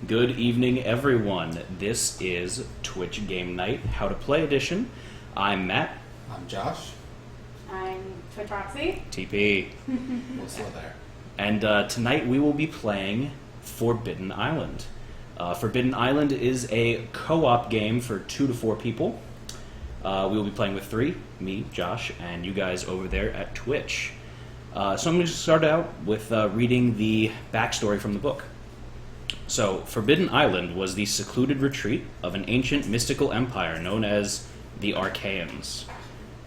Good evening, everyone. This is Twitch Game Night, How to Play Edition. I'm Matt. I'm Josh. I'm Twitch Roxy. TP. We'll slow there. And tonight we will be playing Forbidden Island. Forbidden Island is a co-op game for 2 to 4 people. We will be playing with 3, me, Josh, and you guys over there at Twitch. So I'm going to start out with reading the backstory from the book. So, Forbidden Island was the secluded retreat of an ancient mystical empire known as the Archaeans.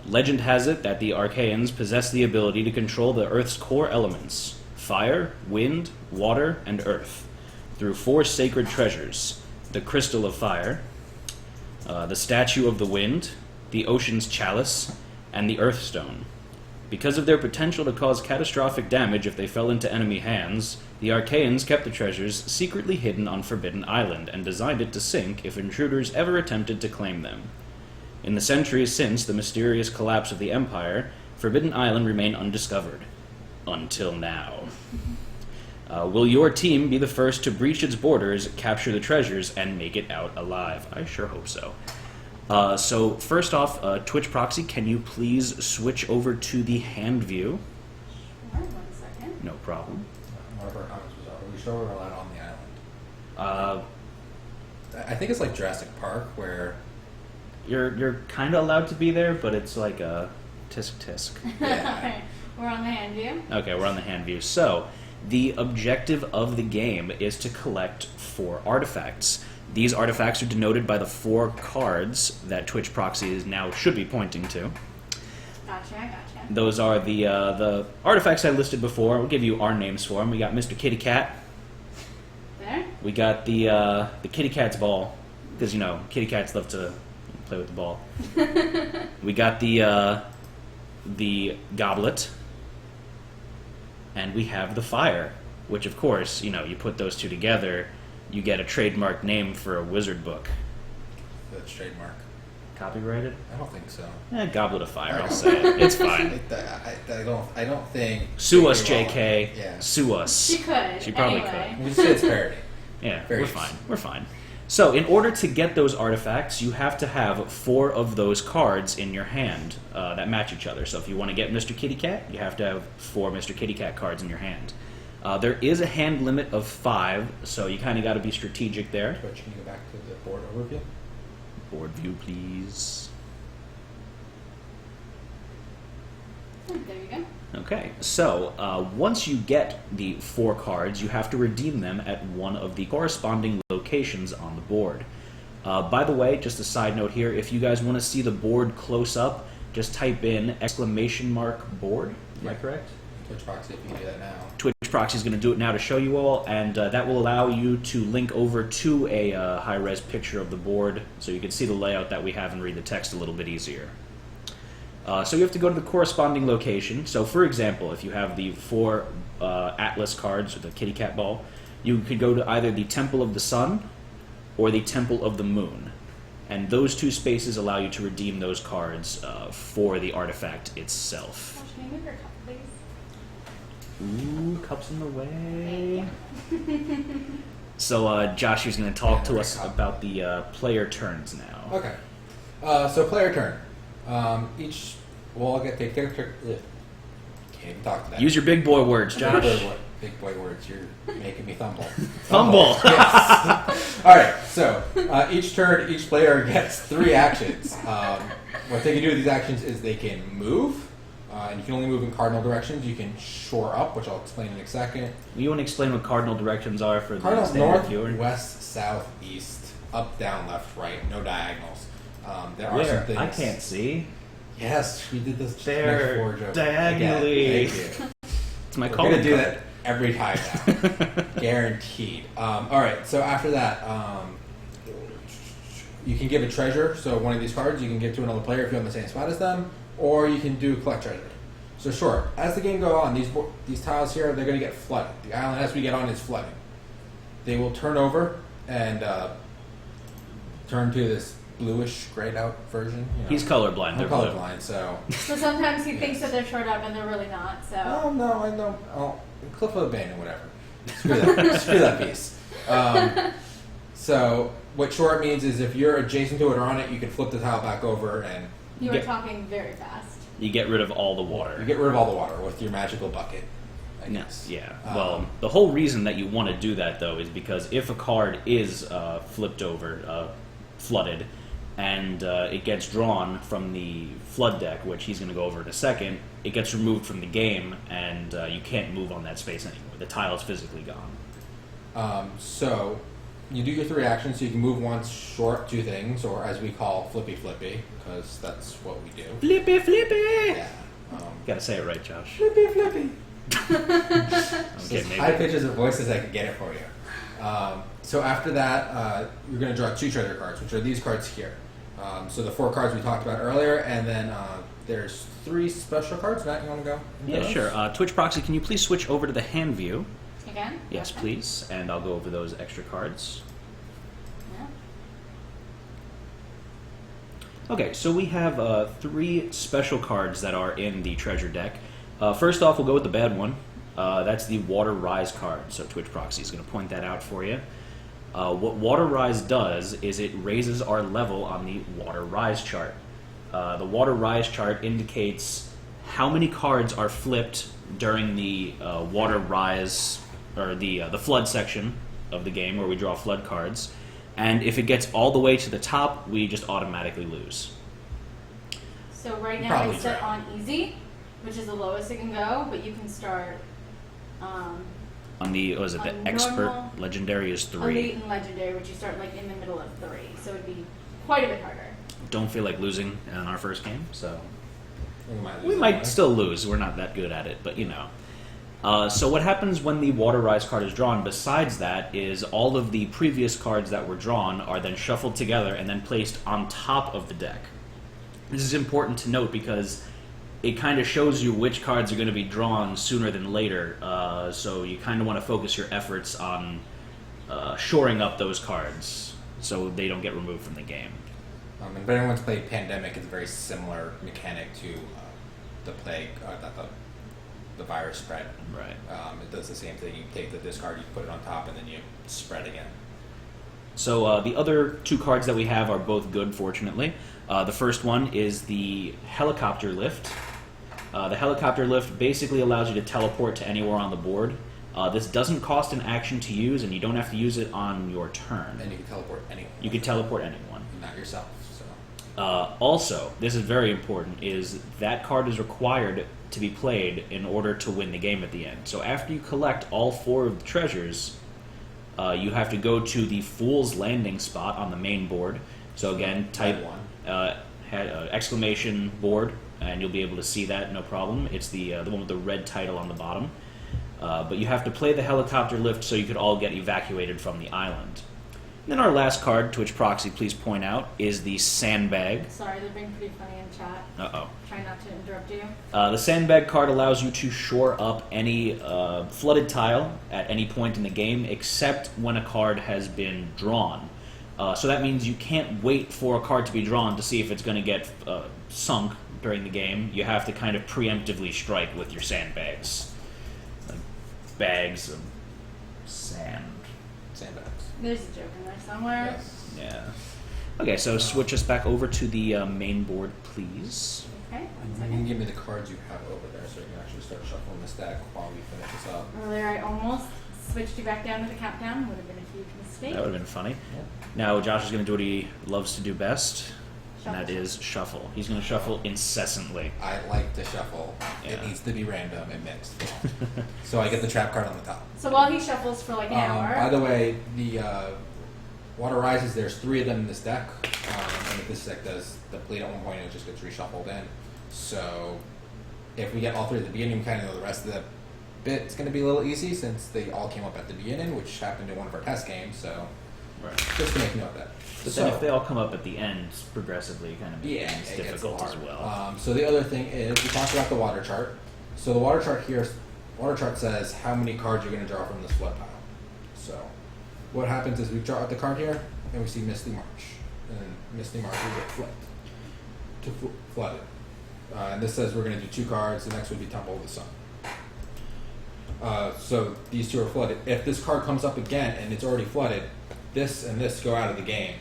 Legend has it that the Archaeans possess the ability to control the Earth's core elements, fire, wind, water, and earth, through 4 sacred treasures: the Crystal of Fire, the Statue of the Wind, the Ocean's Chalice, and the Earthstone. Because of their potential to cause catastrophic damage if they fell into enemy hands, the Archaeans kept the treasures secretly hidden on Forbidden Island and designed it to sink if intruders ever attempted to claim them. In the centuries since the mysterious collapse of the Empire, Forbidden Island remained undiscovered. Until now. Will your team be the first to breach its borders, capture the treasures, and make it out alive? I sure hope so. So first off, Twitch Proxy, can you please switch over to the hand view? Sure, 1 second. No problem. One of our comments was, are we sure we're allowed on the island? I think it's like Jurassic Park, where... You're kind of allowed to be there, but it's like a tisk-tisk. Yeah. Okay, we're on the hand view. Okay, we're on the hand view. So, the objective of the game is to collect 4 artifacts. These artifacts are denoted by the 4 cards that Twitch Proxy is now should be pointing to. Gotcha. Those are the artifacts I listed before. I'll give you our names for them. We got Mr. Kitty Cat. There. We got the Kitty Cat's ball, because, you know, kitty cats love to play with the ball. We got the goblet. And we have the fire, which, of course, you know, you put those 2 together, you get a trademark name for a wizard book. That's trademark. Copyrighted? I don't think so. Goblet of Fire, I'll say it. It's fine. I don't think... Sue us, JK. Yeah. Sue us. She could. She probably anyway. We say it's parody. Yeah, Very we're fine. We're fine. So, in order to get those artifacts, you have to have 4 of those cards in your hand that match each other. So, if you want to get Mr. Kitty Cat, you have to have 4 Mr. Kitty Cat cards in your hand. There is a hand limit of 5, so you kind of got to be strategic there. Twitch, can you go back to the board overview? Board view, please. There you go. Okay, so once you get the 4 cards, you have to redeem them at one of the corresponding locations on the board. By the way, just a side note here, if you guys want to see the board close up, just type in !board. Am I correct? Twitch Proxy, if you can do that now. Twitch Proxy is going to do it now to show you all, and that will allow you to link over to a high-res picture of the board, so you can see the layout that we have and read the text a little bit easier. So you have to go to the corresponding location. So, for example, if you have the 4 Atlas cards, or the Kitty Cat ball, you could go to either the Temple of the Sun or the Temple of the Moon. And those 2 spaces allow you to redeem those cards for the artifact itself. Josh, can you move your cup, please? Ooh, cups in the way. So, Josh is going to talk to us about the player turns now. Okay. So, player turn. We'll all take their turn. Can't even talk to that. Use your big boy words, Josh. Big boy words. You're making me fumble. Fumble. Yes. All right. So each turn, each player gets 3 actions. What they can do with these actions is they can move, and you can only move in cardinal directions. You can shore up, which I'll explain in a second. You want to explain what cardinal directions are for the Cardinal standard north, viewer? west, south, east, up, down, left, right. No diagonals. There are Where? some things. I can't see. Yes, we did this. There, diagonally. Again. Thank you. It's my We're calling going to do card. that every time now. Guaranteed. All right, so after that, you can give a treasure. So one of these cards you can give to another player if you're on the same spot as them, or you can do collect treasure. So sure, as the game goes on, these tiles here, they're going to get flooded. The island as we get on is flooding. They will turn over and turn to this bluish grayed out version. You know. He's colorblind. I'm They're blue. colorblind, so. So sometimes he thinks that they're short up and they're really not. So. Oh no, I know. Oh, Cliff of the Band or whatever. Screw that. Screw that piece. So what short means is if you're adjacent to it or on it, you can flip the tile back over and You Yeah. were talking very fast. You get rid of all the you water. get rid of all the water with your magical bucket. I No, guess. yeah. Well, the whole reason that you want to do that, though, is because if a card is flipped over, flooded, and it gets drawn from the flood deck, which he's going to go over in a second, it gets removed from the game, and you can't move on that space anymore. The tile is physically gone. So you do your 3 actions. So you can move once, short 2 things, or as we call flippy flippy, because that's what we do. Flippy, flippy! Yeah. Gotta say it right, Josh. Flippy flippy. Okay, As high maybe. pitches of voices, I can get it for you. So after that, you're going to draw 2 treasure cards, which are these cards here. So the 4 cards we talked about earlier, and then there's 3 special cards. Matt, you want to go? Yeah, sure. Twitch Proxy, can you please switch over to the hand view? Again? Yes, Okay. please. And I'll go over those extra cards. Yeah. Okay, so we have 3 special cards that are in the treasure deck. First off, we'll go with the bad one. That's the Water Rise card. So Twitch Proxy is going to point that out for you. What Water Rise does is it raises our level on the Water Rise chart. The Water Rise chart indicates how many cards are flipped during the Water Rise, or the flood section of the game where we draw flood cards. And if it gets all the way to the top, we just automatically lose. So right now Probably it's set drown. on easy, which is the lowest it can go, but you can start On the, what is it, the On Expert normal, Legendary is 3. elite and legendary, which you start like in the middle of 3. So it'd be quite a bit harder. Don't feel like losing in our first game, so lose we that might way. still lose. We're not that good at it, but you know. So what happens when the Water Rise card is drawn, besides that, is all of the previous cards that were drawn are then shuffled together and then placed on top of the deck. This is important to note because it kind of shows you which cards are going to be drawn sooner than later, so you kind of want to focus your efforts on shoring up those cards so they don't get removed from the game. And if anyone's played Pandemic, it's a very similar mechanic to the plague, the virus spread. Right. It does the same thing. You take the discard, you put it on top, and then you spread again. So the other 2 cards that we have are both good, fortunately. The first one is the Helicopter Lift. The Helicopter Lift basically allows you to teleport to anywhere on the board. This doesn't cost an action to use, and you don't have to use it on your turn. And you can teleport anyone. You can teleport anyone. Not yourself. So Also, this is very important, is that card is required to be played in order to win the game at the end. So after you collect all 4 of the treasures, you have to go to the Fool's Landing spot on the main board. So again, type exclamation board, and you'll be able to see that, no problem. It's the one with the red title on the bottom. But you have to play the Helicopter Lift so you could all get evacuated from the island. And then our last card, Twitch Proxy, please point out, is the Sandbag. Sorry, they're being pretty funny in chat. Uh-oh. Try not to interrupt you. The Sandbag card allows you to shore up any flooded tile at any point in the game, except when a card has been drawn. So that means you can't wait for a card to be drawn to see if it's going to get sunk during the game. You have to kind of preemptively strike with your sandbags. Like bags of sand. sandbags. There's a joke in there somewhere. Yes. Yeah. Okay, so switch us back over to the main board, please. Okay, one You can second. give me the cards you have over there so you can actually start shuffling this deck while we finish this up. Earlier I almost switched you back down to the countdown. Would have been a huge mistake. That would have been funny. Now Josh is going to do what he loves to do best, and that Shuffle. is shuffle. He's going to shuffle incessantly. I like to shuffle. Yeah. It needs to be random and mixed. So I get the trap card on the top. So while he shuffles for like an hour. By the way, the Water Rises, there's 3 of them in this deck. And if this deck does deplete at one point, it just gets reshuffled in. So if we get all 3 at the beginning, we kind of know the rest of the bit's going to be a little easy since they all came up at the beginning, which happened in one of our test games. So Right. just to make note of that. But then if they all come up at the end progressively, it kind of Yeah, becomes it gets difficult as hard. well. So the other thing is, we talked about the water chart. So the water chart here, water chart says how many cards you're going to draw from this flood pile. So what happens is we draw out the card here, and we see Misty March. And Misty March will get flipped. Flooded. And this says we're going to do 2 cards. The next would be Temple of the Sun. So these 2 are flooded. If this card comes up again and it's already flooded, this and this go out of the game,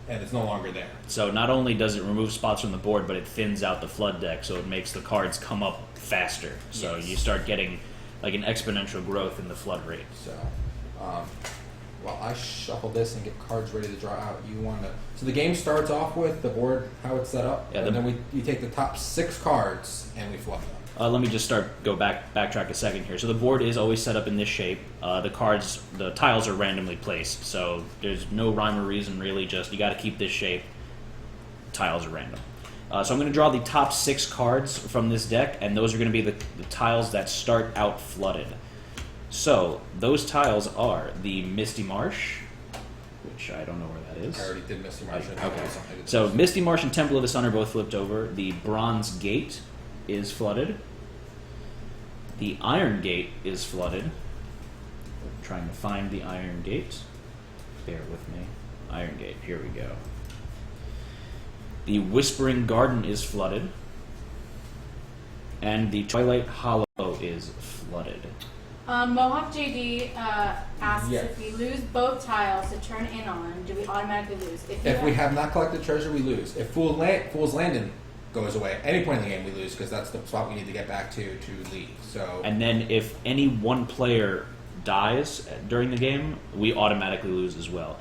and it's no longer there. So not only does it remove spots from the board, but it thins out the flood deck, so it makes the cards come up faster. So Yes. you start getting like an exponential growth in the flood rate. So, while I shuffle this and get cards ready to draw out, you want to. So the game starts off with the board, how it's set up, Yeah, and then we take the top 6 cards and we flood them. Let me just backtrack a second here. So the board is always set up in this shape. The tiles are randomly placed, so there's no rhyme or reason really. Just you got to keep this shape. Tiles are random. So I'm going to draw the top 6 cards from this deck, and those are going to be the tiles that start out flooded. So those tiles are the Misty Marsh, which I don't know where that is. I already did Misty Marsh. Okay. So Misty Marsh and Temple of the Sun are both flipped over. The Bronze Gate is flooded. The Iron Gate is flooded. I'm trying to find the Iron Gate. Bear with me. Iron Gate, here we go. The Whispering Garden is flooded. And the Twilight Hollow is flooded. Mohawk JD asks Yes. if we lose both tiles to turn in on, do we automatically lose? If we have not collected treasure, we lose. If Fool's Landing goes away, any point in the game we lose, because that's the spot we need to get back to leave. So And then if any one player dies during the game, we automatically lose as well.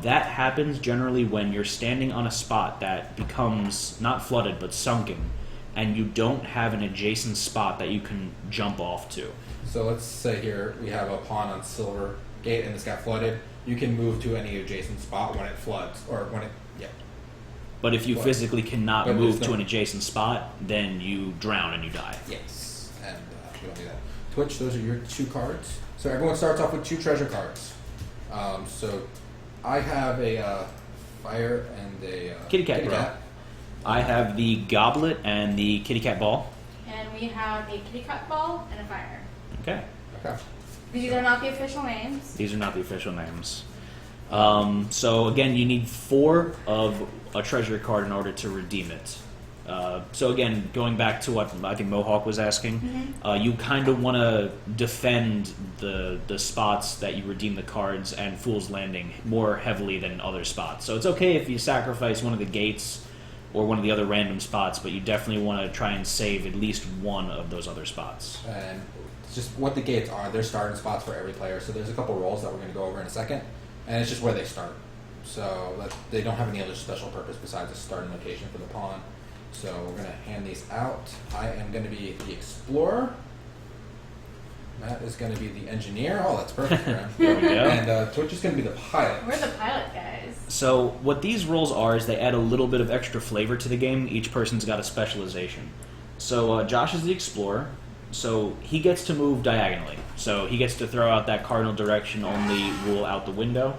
That happens generally when you're standing on a spot that becomes not flooded but sunken, and you don't have an adjacent spot that you can jump off to. So let's say here we have a pawn on Silver Gate and this got flooded. You can move to any adjacent spot when it floods, or when it, yeah. But if you What? physically cannot But move there's to no- an adjacent spot, then you drown and you die. Yes. And we don't do that. Twitch, those are your 2 cards. So everyone starts off with 2 treasure cards. So I have a fire and a Kitty cat bro. I have the Goblet and the Kitty Cat Ball. And we have a kitty cat ball and a fire. Okay. Okay. These are not the official names. These are not the official names. So again, you need 4 of a treasure card in order to redeem it. So again, going back to what I think Mohawk was asking, you kind of want to defend the spots that you redeem the cards and Fool's Landing more heavily than other spots. So it's okay if you sacrifice one of the gates or one of the other random spots, but you definitely want to try and save at least one of those other spots. And just what the gates are, they're starting spots for every player. So there's a couple roles that we're going to go over in a second, and it's just where they start. So they don't have any other special purpose besides a starting location for the pawn. So we're going to hand these out. I am going to be the Explorer. Matt is going to be the Engineer. Oh, that's perfect for him. There we go. And Twitch is going to be the Pilot. We're the pilot guys. So what these roles are is they add a little bit of extra flavor to the game. Each person's got a specialization. So Josh is the Explorer. So he gets to move diagonally. So he gets to throw out that cardinal direction only rule out the window,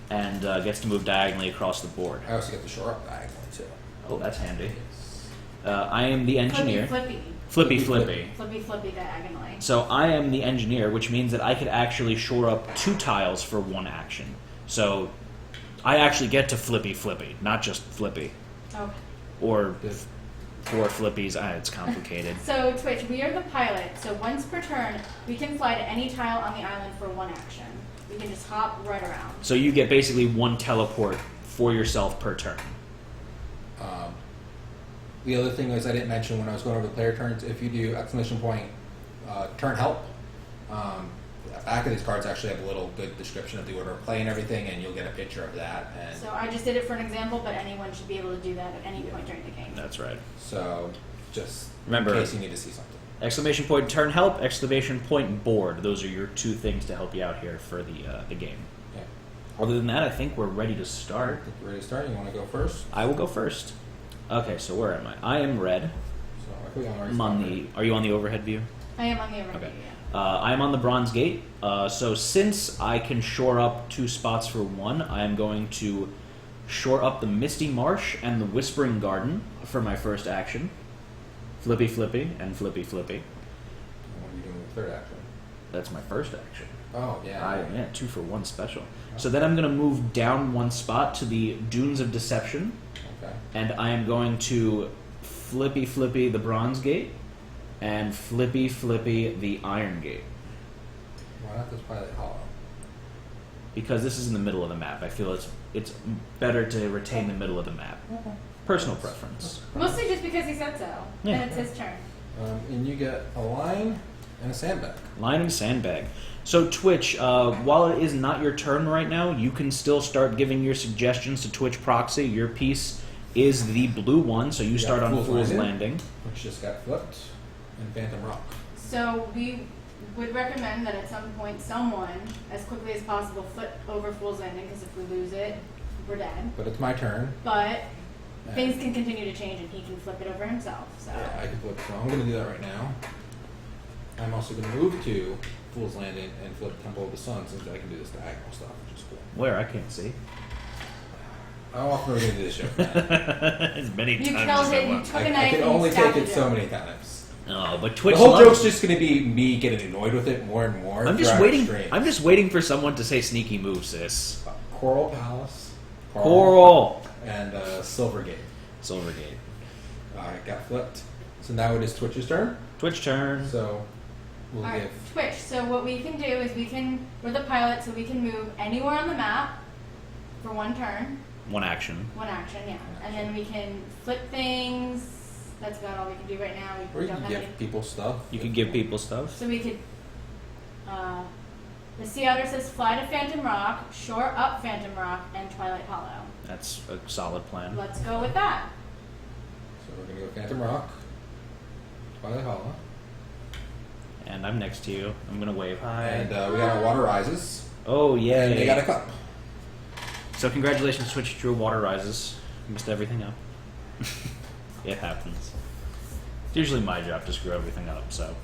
and gets to move diagonally across the board. I also get to shore up diagonally, too. Oh, that's handy. I am the Engineer. Flippy. Flippy. Diagonally. So I am the Engineer, which means that I could actually shore up 2 tiles for 1 action. So I actually get to flippy, not just flippy. Okay. Or 4 flippies. It's complicated. So Twitch, we are the pilot. So once per turn, we can fly to any tile on the island for 1 action. We can just hop right around. So you get basically 1 teleport for yourself per turn. The other thing is I didn't mention when I was going over the player turns, if you do exclamation point turn help, the back of these cards actually have a little good description of the order of play and everything, and you'll get a picture of that. And So I just did it for an example, but anyone should be able to do that at any point during the game. That's right. so just Remember- in case you need to see something. Exclamation point turn help, exclamation point board. Those are your 2 things to help you out here for the game. Yeah. Other than that, I think we're ready to I start. think we're ready to start. You want to go first? I will go first. Okay, so where am I? I am red. So I put you on the right I'm on spot, the. right? Are you on the overhead view? I am on the overview. Okay. Yeah. I am on the Bronze Gate. So since I can shore up 2 spots for 1, I am going to shore up the Misty Marsh and the Whispering Garden for my first action. Flippy, and flippy. And what are you doing with the third action? That's my first action. Oh, yeah. 2 for 1 special. So then I'm going to move down 1 spot to the Dunes of Deception, Okay. and I am going to flippy the Bronze Gate, and flippy the Iron Gate. Why not this Pilot Hollow? because this is in the middle of the map. I feel it's better to retain the middle of the map. Personal preference. Mostly just because he said so. Yeah. And it's his turn. And you get a line and a sandbag. Line and sandbag. So Twitch, while it is not your turn right now, you can still start giving your suggestions to Twitch Proxy. Your piece is the blue one, so you start on Fool's Landing. Which just got flipped, and Phantom Rock. So we would recommend that at some point someone, as quickly as possible, flip over Fool's Landing, because if we lose it, we're dead. But it's my turn. But things can continue to change, and he can flip it over himself. So Yeah, I can flip. So I'm going to do that right now. I'm also going to move to Fool's Landing and flip Temple of the Sun, since I can do this diagonal stuff, which is cool. Where? I can't see. How often are we going to do this show? As many you times killed as I it. You want. took I a knife can and only you take stabbed it so many times. Oh, but Twitch. The whole loves- joke's just going to be me getting annoyed with it more and more. I'm just throughout waiting. streams. I'm just waiting for someone to say sneaky move, sis. Coral Palace. Coral. And Silvergate. Silvergate. Got flipped. So now it is Twitch's turn. Twitch turn. So we'll Alright, give. Twitch. So what we can do is we're the pilot, so we can move anywhere on the map for one turn, One action. one action, yeah. And then we can flip things. That's about all we can do right now. Or We you don't can have give any. people stuff. You can give people stuff. So we could. The Sea Otter says fly to Phantom Rock, shore up Phantom Rock, and Twilight Hollow. That's a solid plan. Let's go with that. So we're going to go Phantom Rock, Twilight Hollow. And I'm next to you. I'm gonna wave hi. And we got our Water Rises. Oh yeah. And they got a cup. So congratulations, Twitch drew Water Rises. Messed everything up. It happens. It's usually my job to screw everything up. So.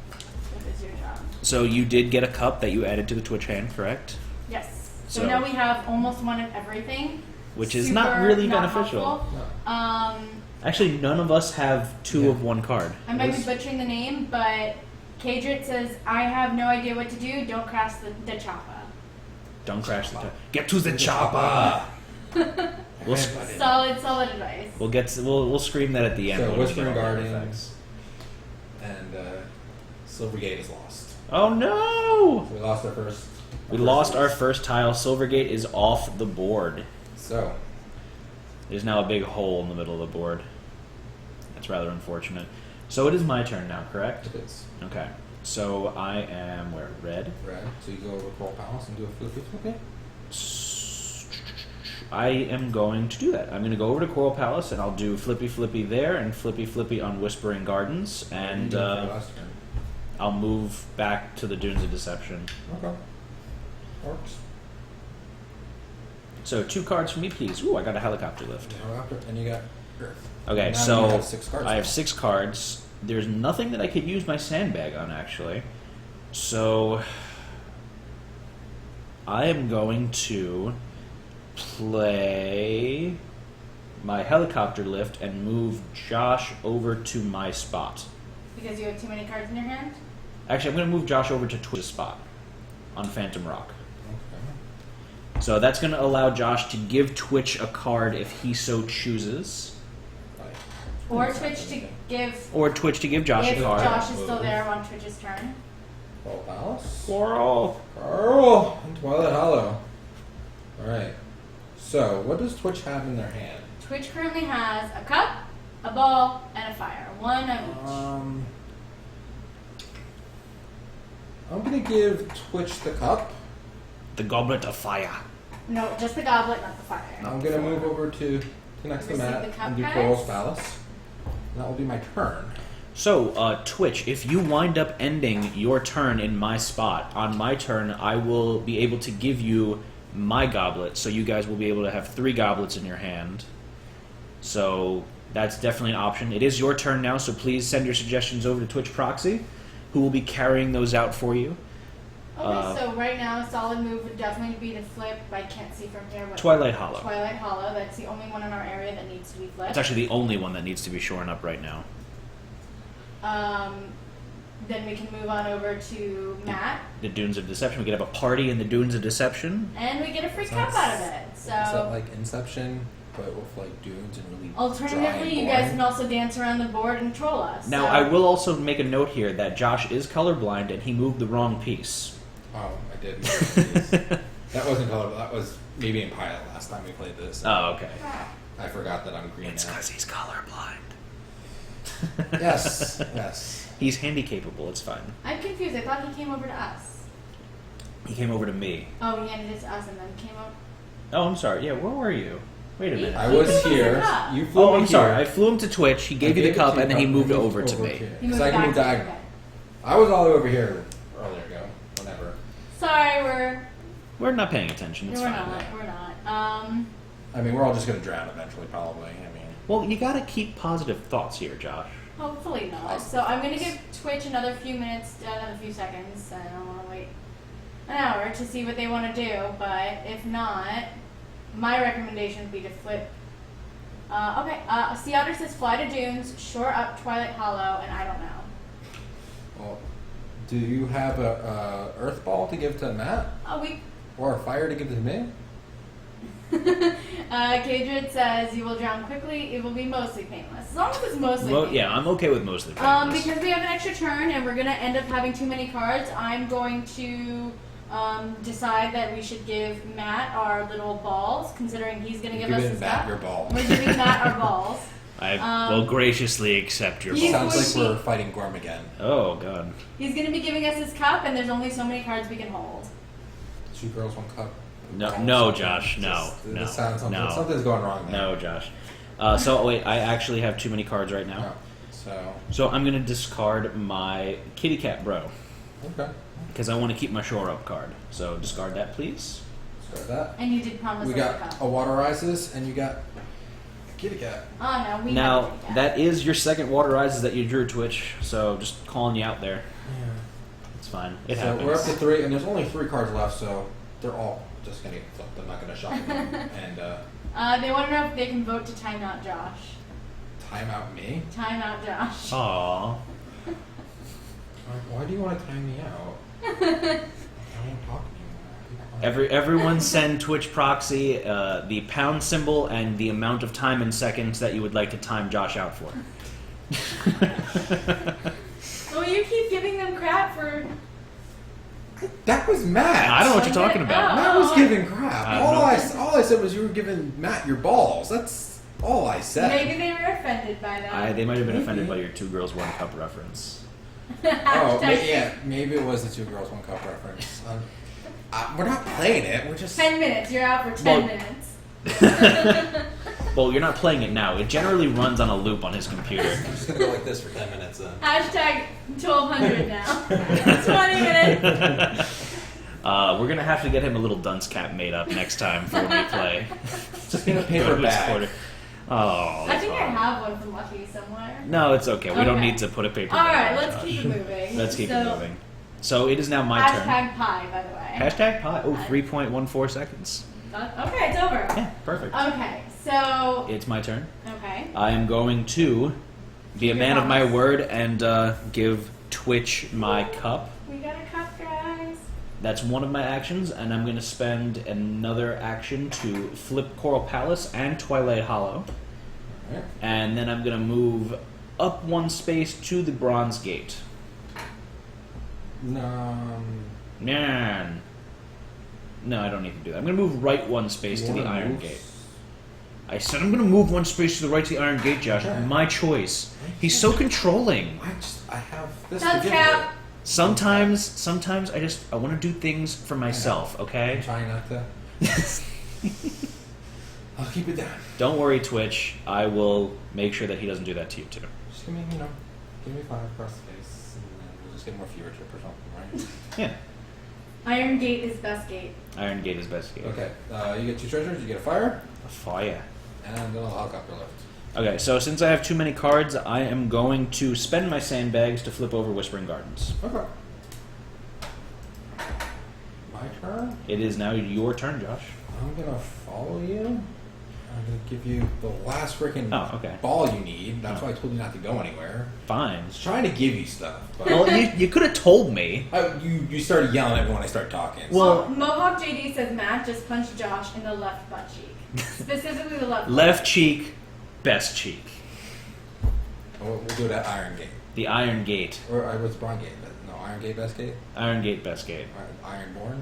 What is your job? So you did get a cup that you added to the Twitch hand, correct? Yes. So, So- now we have almost one of everything. Which is not Super really not beneficial. helpful. Actually, none of us have two Yeah. of one card. I might be butchering the name, but Kadrit says, I have no idea what to do. Don't crash the choppa. Don't crash the. Get to the chopper. We'll Solid advice. we'll scream that at the end. So when we Whispering get all the Gardens. effects. And Silvergate is lost. Oh no! So we lost our first. We lost our first tile. Silvergate is off the board. So There's now a big hole in the middle of the board. That's rather unfortunate. So it is my turn now, correct? it is Okay. So I am where? Red? red. So you go over Coral Palace and do a flippy flippy. I am going to do that. I'm going to go over to Coral Palace and I'll do flippy flippy there and flippy flippy on Whispering Gardens, and You did that last turn. I'll move back to the Dunes of Deception. Okay. Works. So 2 cards for me, please. Ooh, I got a helicopter lift. And you got Earth. Okay, Now so you have 6 cards I have now. 6 cards. There's nothing that I could use my sandbag on, actually. So I am going to play my helicopter lift and move Josh over to my spot. Because you have too many cards in your hand? Actually, I'm going to move Josh over to Twitch's spot on Phantom Rock. Okay. So that's going to allow Josh to give Twitch a card if he so chooses. Right. Or Twitch to give... Or Twitch to give Josh if a card. Josh is still there on Twitch's turn. Coral Palace. Coral. Carl and Twilight Hollow. Alright. So, what does Twitch have in their hand? Twitch currently has a cup, a ball, and a fire. One of each. I'm gonna give Twitch the cup. The Goblet of Fire. No, just the goblet, not the fire. I'm gonna move over to next to Receive Matt the cup, and do guys. Coral's Palace. And that will be my turn. So, Twitch, if you wind up ending your turn in my spot, on my turn, I will be able to give you my goblet, so you guys will be able to have 3 goblets in your hand. So, that's definitely an option. It is your turn now, so please send your suggestions over to Twitch Proxy, who will be carrying those out for you. Okay, so right now, a solid move would definitely be to flip. I can't see from here. What Twilight Hollow. Twilight Hollow. That's the only one in our area that needs to be flipped. It's actually the only one that needs to be shorn up right now. Then we can move on over to Matt, The Dunes of Deception. We could have a party in the Dunes of Deception. and we get a free Sounds- cup out of it. Is that So, like Inception, but with like dunes and really dry alternatively, and you guys boring? can also dance around the board and troll us. Now, so. I will also make a note here that Josh is colorblind and he moved the wrong piece. Oh, I did. That wasn't colorblind. That was maybe in pilot last time we played this. Oh, okay. I forgot that I'm green It's now. because he's colorblind. Yes, yes. He's handy-capable, it's fine. I'm confused. I thought he came over to us. He came over to me. Oh, he handed it to us and then came over. Oh, I'm sorry. Yeah, where were you? Wait a minute. I was He here. was up. You flew Oh, me I'm sorry. I here. flew him to Twitch. He gave you the cup, and then he moved over to me. He Because moved I can back move to diagonal. okay. I was all the way over here earlier ago. Whenever. Sorry, We're not paying attention. It's we're fine. not. We're not. I mean, we're all just going to drown eventually, probably. I mean, Well, you gotta keep positive thoughts here, Josh. Hopefully not. So I'm gonna give Twitch another few minutes, another few seconds. I don't want to wait an hour to see what they want to do. But if not, my recommendation would be to flip. Okay. Sea Otter says fly to dunes, shore up Twilight Hollow, and I don't know. well, do you have a Earth Ball to give to Matt? We. Or a Fire to give to me? Kadrid says you will drown quickly. It will be mostly painless. As long as it's mostly painless. Yeah, I'm okay with mostly painless. Because we have an extra turn and we're going to end up having too many cards, I'm going to decide that we should give Matt our little balls, considering he's going to give us his Matt cup. your ball. We're giving Matt our balls. I will graciously accept your He's balls. Sounds like going to- we're fighting Gorm again. Oh, God. He's going to be giving us his cup, and there's only so many cards we can hold. 2 girls, 1 cup. No, Josh. No. This sounds something. No. Something's going wrong there. No, Josh. So, wait, I actually have too many cards right now. So, So I'm going to discard my Kitty Cat Bro. okay. Because I want to keep my Shore Up card. So discard that, please. Start that. And you did promise We us a got cup. a Water Rises, and you got a Kitty Cat. Oh, no, we Now, have a cat. that is your second Water Rises that you drew, Twitch. So just calling you out there. It's fine. It So happens. we're up to 3, and there's only 3 cards left, so they're all just going to get flipped. I'm not going to shock them. And They want to know if they can vote to time out Josh. time out me? Time out Josh. Aw. Why do you want to time me out? I won't talk anymore. Everyone send Twitch proxy the pound symbol and the amount of time in seconds that you would like to time Josh out for. Oh, you keep giving them crap for. That was Matt. I don't know what you're talking about. Matt was giving crap. I All know. I said was you were giving Matt your balls. That's all I said. Maybe they were offended by that. They might have been offended by your 2 girls, 1 cup reference. Oh, Hashtag maybe it was the 2 girls, 1 cup reference. We're not playing it. We're just 10 minutes. You're out for 10 minutes. Well, you're not playing it now. It generally runs on a loop on his computer. I'm just gonna go like this for 10 minutes then. Hashtag 1200 now. 20 minutes. We're gonna have to get him a little dunce cap made up next time for when we play. Just get a Go paper to his bag. quarter. Oh, I that's think I fine. have one from Lucky somewhere. No, it's okay. We don't Okay. need to put a paper All bag right, on let's Josh. keep it moving. Let's keep So, it moving. So it is now my turn. Hashtag pie, by the way. Hashtag pie. Oh, 3.14 seconds. Okay, it's over. Yeah, perfect. Okay, so. It's my turn. Okay. I am going to be a Your man of my promise. word and give Twitch my cup. We got a cup, guys. That's one of my actions, and I'm going to spend another action to flip Coral Palace and Twilight Hollow. Alright. And then I'm going to move up 1 space to the Bronze Gate. Man. No, I don't need to do that. I'm going to move right 1 space to the Iron Gate. I said I'm going to move 1 space to the right to the Iron Gate, Josh. Okay. My choice. He's so controlling. I have this Sun's to give cap. Sometimes I want to do things for myself, you. I'm okay? trying not to. I'll keep it down. Don't worry, Twitch. I will make sure that he doesn't do that to you, too. Just give me 5 across the face, and then we'll just get more viewership or something, right? Yeah. Iron Gate is best gate. Iron Gate is best gate. Okay, you get 2 treasures, you get a fire, A fire. and then a helicopter lift. Okay, so since I have too many cards, I am going to spend my sandbags to flip over Whispering Gardens. Okay. My turn? It is now your turn, Josh. I'm gonna follow you. I'm gonna give you the last freaking Oh, okay. ball you need. That's Oh. why I told you not to go anywhere. Fine. I was trying to give you stuff, but Well, you could have told me. you started yelling at me when I started talking. Well- Mohawk JD says Matt just punched Josh in the left butt cheek. Specifically the left. Left cheek, best cheek. We'll do it at Iron Gate. The Iron Gate. Or what's Bronze Gate? No, Iron Gate, Best Gate? Iron Gate, best gate. Ironborn?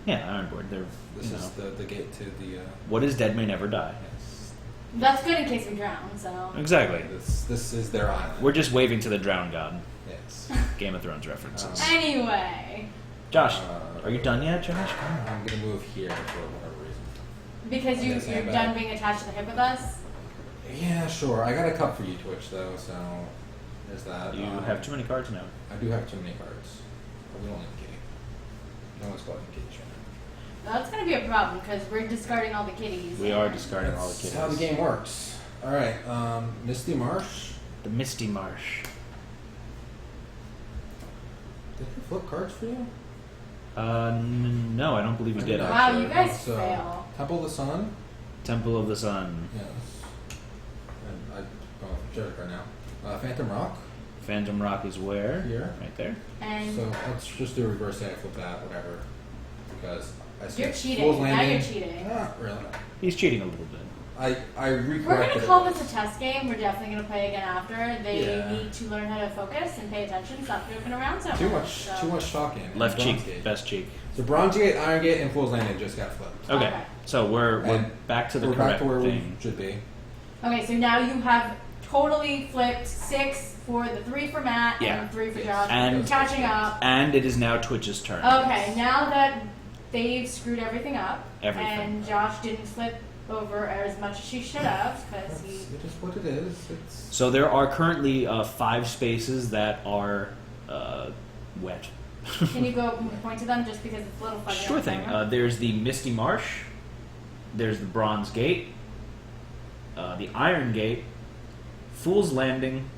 Yeah, ironboard. They're This is the gate to the. what is dead may never die. Yes. That's good in case we drown. So. Exactly. This is their island. We're just waving to the drowned god. Yes. Game of Thrones references. Anyway, Josh, are you done yet, Josh? Come on. I'm gonna move here for whatever reason. because Yes, you're I'm done being attached to the hip with us. Yeah, sure. I got a cup for you, Twitch, though, so there's that. You have too many cards now. I do have too many cards. But we don't need kitty. No one's collecting kitty shit. That's gonna be a problem because we're discarding all the kitties. We are discarding all the That's kitties. how the game works. Alright, Misty Marsh. The Misty Marsh. Did I flip cards for you? No, I don't believe you did. I Wow, actually. you guys So, fail. Temple of the Sun. Temple of the Sun. Yes. And I'm going for Jericho now. Phantom Rock. Phantom Rock is where? Here. Right there. And So let's just do a reverse hand, flip that, whatever. Because I see you're Fool's cheating. Now Landing. you're cheating. Not really. He's cheating a little bit. I We're recorrected gonna it. call this a test game. We're definitely gonna play again after. They Yeah. need to learn how to focus and pay attention. Stop joking around so Too much. much talking. Left Bronze cheek, Gate. best cheek. So Bronze Gate, Iron Gate, and Fool's Landing just got flipped. Okay, Okay. so we're And back to the We're correct back to where thing. we should be. Okay, so now you have totally flipped 6 for the 3 for Matt Yeah. and 3 for Yes. Josh. And- catching up. And it is now Twitch's turn. Okay, now that they've screwed everything up, Everything. and Josh didn't flip over as much as she should have because he. It is what it is. It's So there are currently 5 spaces that are wet. Can you go point to them just because it's a little fuzzy? Sure on thing. camera? There's the Misty Marsh. There's the Bronze Gate. The Iron Gate. Fool's Landing.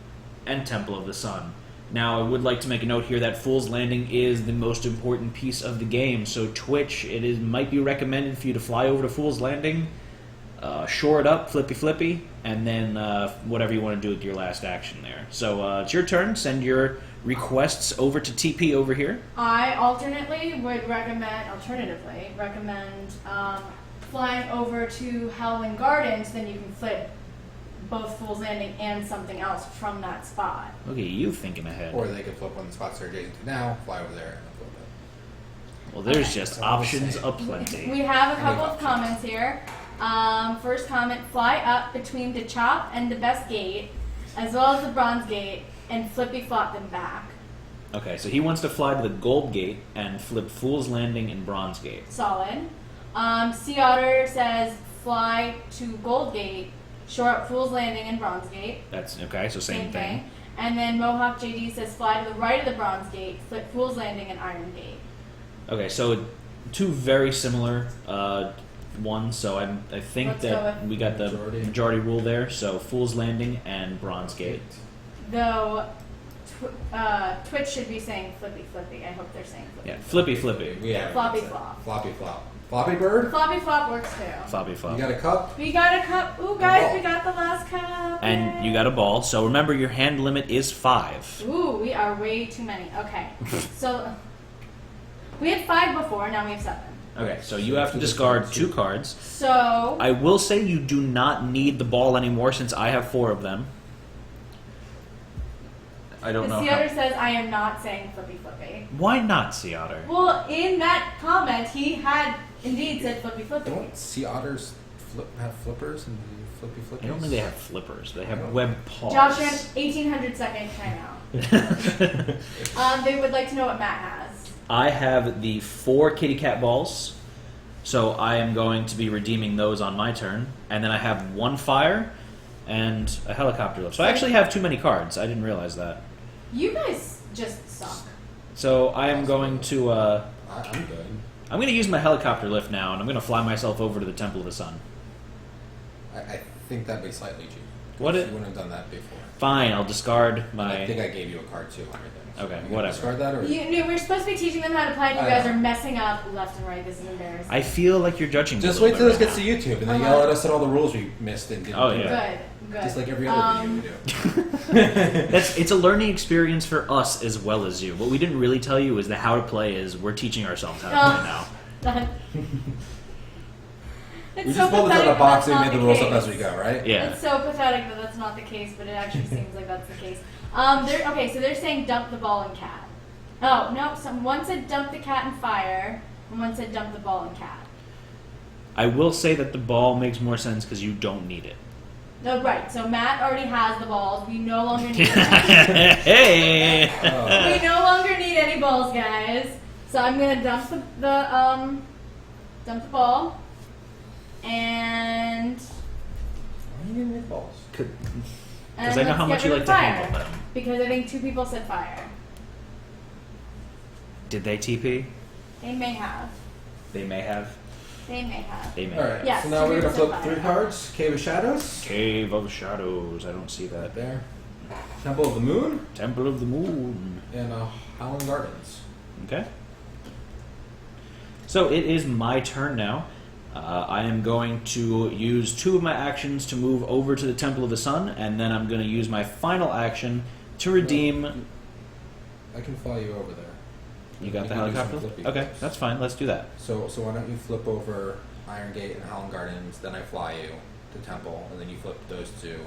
And Temple of the Sun. Now, I would like to make a note here that Fool's Landing is the most important piece of the game. So Twitch, might be recommended for you to fly over to Fool's Landing, shore it up, flippy, and then whatever you want to do with your last action there. So it's your turn. Send your requests over to TP over here. I alternatively recommend flying over to Howling Gardens. Then you can flip both Fool's Landing and something else from that spot. Look at you thinking ahead. or they could flip one of the spots they're adjacent to now, fly over there, and then flip it. Well, there's Okay. just That's all I'm options saying. aplenty. We have a couple of options. comments here. First comment: fly up between the Chop and the Best Gate, as well as the Bronze Gate, and flippy flop them back. Okay, so he wants to fly to the Gold Gate and flip Fool's Landing and Bronze Gate. Solid. Sea Otter says fly to Gold Gate, shore up Fool's Landing and Bronze Gate. That's okay, so same thing. And then Mohawk JD says fly to the right of the Bronze Gate, flip Fool's Landing and Iron Gate. Okay, so 2 very similar ones, so I think Let's go that with we got the majority rule there, so Fool's Landing and Bronze Gate. Though Twitch should be saying flippy flippy. I hope they're saying flippy. Yeah, flippy. Yeah. Floppy that's it. flop. Floppy flop. Floppy bird. Floppy flop works too. Floppy You flop. got a cup. We got a cup. Ooh, guys, ball. we got the last cup. And Yay. you got a ball, so remember your hand limit is 5. Ooh, we are way too many. Okay, so we had 5 before. Now we have 7. Okay, so you have to discard 2 cards. So I will say you do not need the ball anymore since I have 4 of them. I don't know the how. Otter says I am not saying flippy flippy. Why not, Sea Otter? Well, in that comment, he had indeed said flippy flippy. Don't sea otters have flippers and flippy flippies? I don't think they have flippers. They have web paws. Josh ran 1800 second timeout. They would like to know what Matt has. I have the 4 kitty cat balls, so I am going to be redeeming those on my turn. And then I have 1 fire and a helicopter lift. So I actually have too many cards. I didn't realize that. You guys just suck. So I am going to I'm good. I'm going to use my helicopter lift now, and I'm going to fly myself over to the Temple of the Sun. I think that'd be slightly cheap. What You it- wouldn't have done that before. Fine, I'll discard I think my. I gave you a card too on everything. Okay, you gonna whatever. Discard that or We're supposed to be teaching them how to play, and you I guys know. are messing up left and right. This is embarrassing. I feel like you're judging me. just a wait little till this bit gets to right YouTube and then Uh-huh. yell at us at all the rules we missed and didn't Oh, do. yeah. Good. Just like every other video we do. now. It's a learning experience for us as well as you. What we didn't really tell you is that how to play is we're teaching ourselves how to play now. That- It's We so just pulled it out of pathetic the box that and that's made the not rules the up case. as we go, right? Yeah. It's so pathetic that that's not the case, but it actually seems like that's the case. Okay, so they're saying dump the ball and cat. Oh no, one said dump the cat and fire, and one said dump the ball and cat. I will say that the ball makes more sense because you don't need it. No, right. So Matt already has the balls. We no longer need Hey! we no longer need any balls, guys. So I'm gonna dump the ball, and Why are you gonna make balls? Because I know how much you like to handle them. Because I think 2 people said fire. Did they TP? They may have. They may have. They may have. They may. Alright, Yes, so now we're gonna 2% flip fire. 3 cards. Cave of Shadows. Cave of Shadows. I don't see Right that. there. Temple of the Moon. Temple of the Moon. And Howling Gardens. Okay. So it is my turn now. I am going to use 2 of my actions to move over to the Temple of the Sun, and then I'm going to use my final action to redeem. I can fly you over there. You got the can do some helicopter? flippy Okay, flips. that's fine. Let's do that. So why don't you flip over Iron Gate and Howling Gardens, then I fly you to Temple, and then you flip those 2,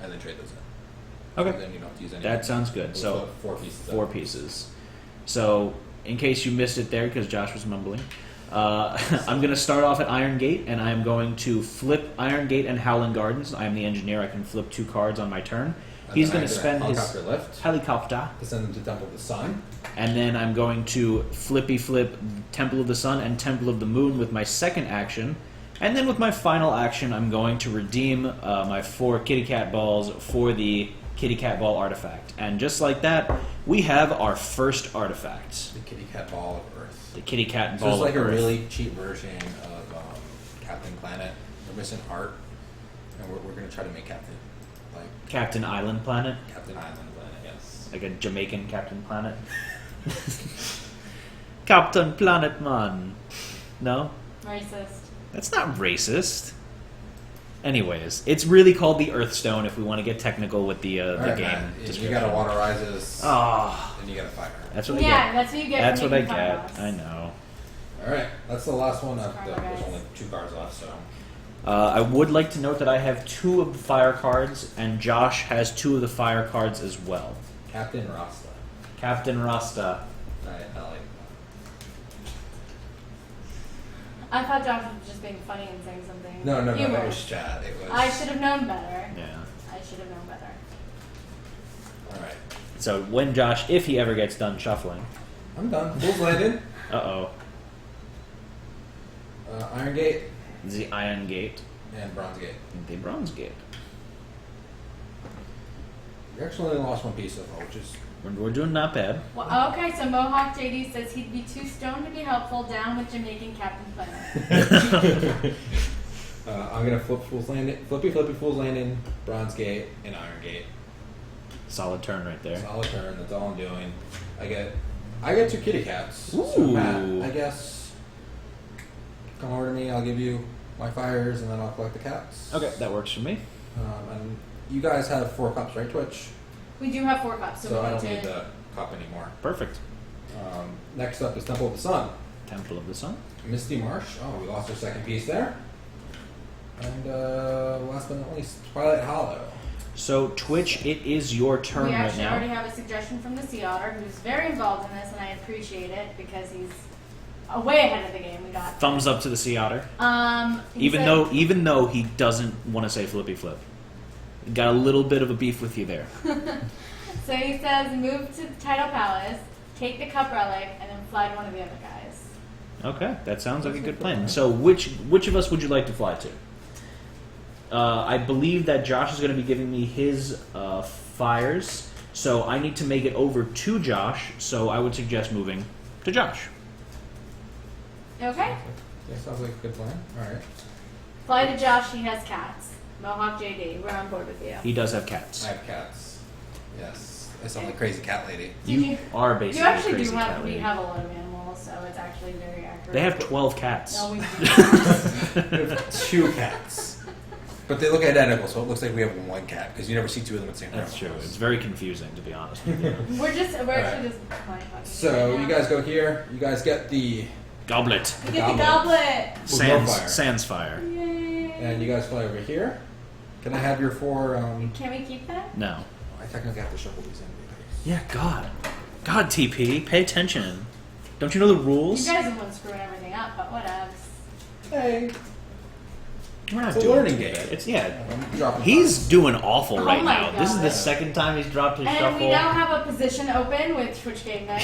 and then trade those in. Okay. And then you don't have to use any. That sounds good. We'll So flip 4 pieces. 4 pieces. So in case you missed it there, because Josh was mumbling, I'm going to start off at Iron Gate, and I'm going to flip Iron Gate and Howling Gardens. I'm the engineer. I can flip 2 cards on my turn. And He's then going to I spend his helicopter lift helicopter, to send them to Temple of the Sun. and then I'm going to flippy flip Temple of the Sun and Temple of the Moon with my second action. And then with my final action, I'm going to redeem my 4 kitty cat balls for the kitty cat ball artifact. And just like that, we have our first artifact. The Kitty Cat Ball of Earth. The kitty cat So ball it's like of a Earth. really cheap version of Captain Planet. We're missing art, and we're going to try to make Captain. Like Captain Island Planet. Captain Island Planet, yes. Like a Jamaican Captain Planet. Captain Planet Man. No? Racist. That's not racist. Anyways, it's really called the Earthstone if we want to get technical with the Alright, game man. You description. got to waterize this, Ah, and you got to fire. that's what I Yeah, get. that's what you get. That's for what I making fun of get. us. I know. Alright, that's the last one. Sorry, There's guys. only 2 cards left, so. I would like to note that I have 2 of the fire cards, and Josh has 2 of the fire cards as well. Captain Rasta. Captain Rasta. I like that. I thought Josh was just being funny and saying something. No, that humorous. was Chad. It was. I should have known better. Yeah. I should have known better. Alright. So when Josh, if he ever gets done shuffling, I'm done. Fool's Landing. uh-oh, Iron Gate the Iron Gate and Bronze Gate. and the Bronze Gate. You actually only lost 1 piece so far, which is. We're doing not bad. Well, okay, so Mohawk JD says he'd be too stoned to be helpful. Down with Jamaican Captain Planet. I'm gonna flip Fool's Landing, flippy Fool's Landing, Bronze Gate, and Iron Gate. Solid turn right there. Solid turn. That's all I'm doing. I get 2 kitty cats. So Ooh. Matt, I guess come over to me. I'll give you my fires, and then I'll collect the cats. Okay, that works for me. And you guys have 4 cups, right, Twitch? We do have 4 cups, so, So we I need don't to. need the cup anymore. Perfect. Next up is Temple of the Sun. Temple of the Sun. Misty Marsh. Oh, we lost our second piece there. And last but not least, Twilight Hollow. So Twitch, it is your turn We right actually already now. have a suggestion from the Sea Otter, who's very involved in this, and I appreciate it because he's way ahead of the game. We got Thumbs up to the Sea Otter. he Even though he doesn't want to say flippy flip. Got a little bit of a beef with you there. So he says, move to the Tidal Palace, take the cup relic, and then fly to one of the other guys. Okay, that sounds like a good plan. So which of us would you like to fly to? I believe that Josh is going to be giving me his fires, so I need to make it over to Josh, so I would suggest moving to Josh. Okay? Yeah, sounds like a good plan. Alright. Fly to Josh, he has cats. Mohawk JD, we're on board with you. He does have cats. I have cats. Yes. I sound like crazy cat lady. You are basically You actually a crazy do cat have, we lady. have a lot of animals, so it's actually very accurate. They have 12 cats. No, we do. I have 2 cats. But they look identical, so it looks like we have 1 cat, because you never see 2 of them at the same time. That's true. It's very confusing, to be honest with you. We're actually Alright. just talking. So, right you now. guys go here. You guys get the... Goblet. We get the goblet! Fire. Sans fire. Yay! And you guys fly over here. Can I have your 4... Can we keep that? No. I technically have to shuffle these in. Yeah, God. God, TP, pay attention. Don't you know the You rules? guys are the ones screwing everything up, but whatevs. Hey, We're not it's a doing learning too game. bad. It's yeah. I'm dropping He's cards. doing awful Oh right my now. This is God. the second time he's dropped his And shuffle. we now have a position open with Twitch Game Night.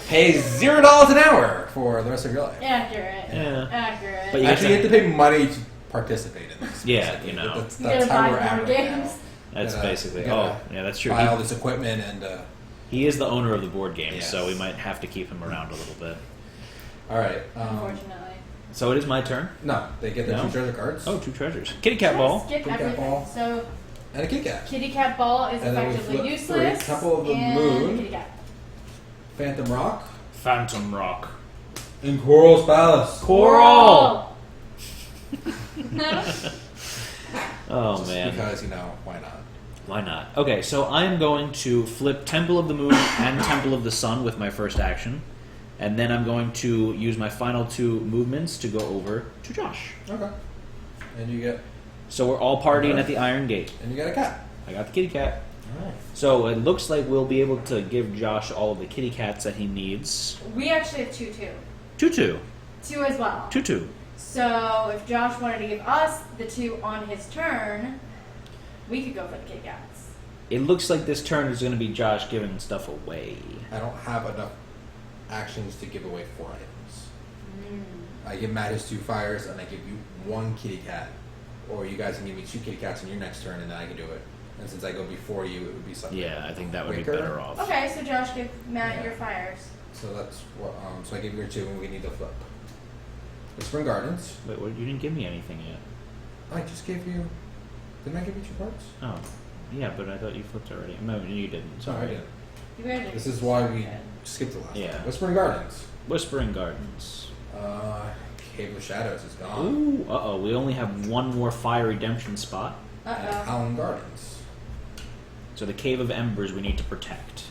Pay $0 an hour for the rest of your life. Accurate. Yeah. Accurate. But you Actually, you get have to pay money to participate in this. Yeah, basically. you know. That's You gotta how buy we're at more right games. now. That's Gotta- basically. gotta Oh, yeah, that's true. Buy all this equipment and. He is the owner of the board game, Yes. so we might have to keep him around a little bit. All right. Unfortunately. So it is my turn. No, they get their No? 2 treasure cards. Oh, 2 treasures. Kitty cat ball. Skip Kitty cat everything. ball. So And a Kit Kat. Kitty Cat Ball is And then we effectively flip useless. three. Temple of the and Moon. Kitty Cat. Phantom Rock. Phantom Rock. And Coral's Palace. Coral! Oh, Just man. because, why not? Why not? Okay, so I'm going to flip Temple of the Moon and Temple of the Sun with my first action. And then I'm going to use my final 2 movements to go over to Josh. Okay. And you get So we're all partying Okay. at the Iron Gate. and you get a cat. I got the kitty cat. Alright. So it looks like we'll be able to give Josh all of the kitty cats that he needs. We actually have 2-2. 2-2. 2 as well. 2-2. So if Josh wanted to give us the 2 on his turn, we could go for the Kit Kats. It looks like this turn is going to be Josh giving stuff away. I don't have enough actions to give away 4 items. I give Matt his 2 fires and I give you 1 kitty cat. Or you guys can give me 2 kitty cats on your next turn and then I can do it. And since I go before you, it would be something. Yeah, I think that would quicker. be better off. Okay, so Josh, give Matt Yeah. your fires. So that's what. So I give you your 2 and we need to flip. The Spring Gardens. Wait, what, you didn't give me anything yet. I just gave you. Didn't I give you 2 cards? Oh, yeah, but I thought you flipped already. No, you didn't. No, Sorry. I didn't. You guys are This is why we good. skipped the last Yeah. one. Whispering Gardens. Whispering Gardens. Cave of Shadows is gone. Ooh, uh-oh. We only have 1 more fire redemption spot. And Uh-oh. Howling Gardens. So the Cave of Embers we need to protect.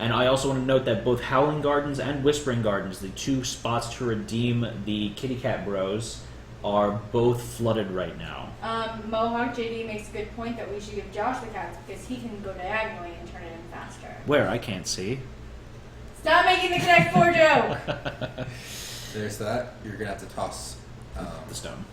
And I also want to note that both Howling Gardens and Whispering Gardens, the 2 spots to redeem the Kitty Cat Bros, are both flooded right now. Mohawk JD makes a good point that we should give Josh the cats because he can go diagonally and turn it in faster. Where? I can't see. Stop making the Connect 4 joke! There's that. You're gonna have to toss. The stone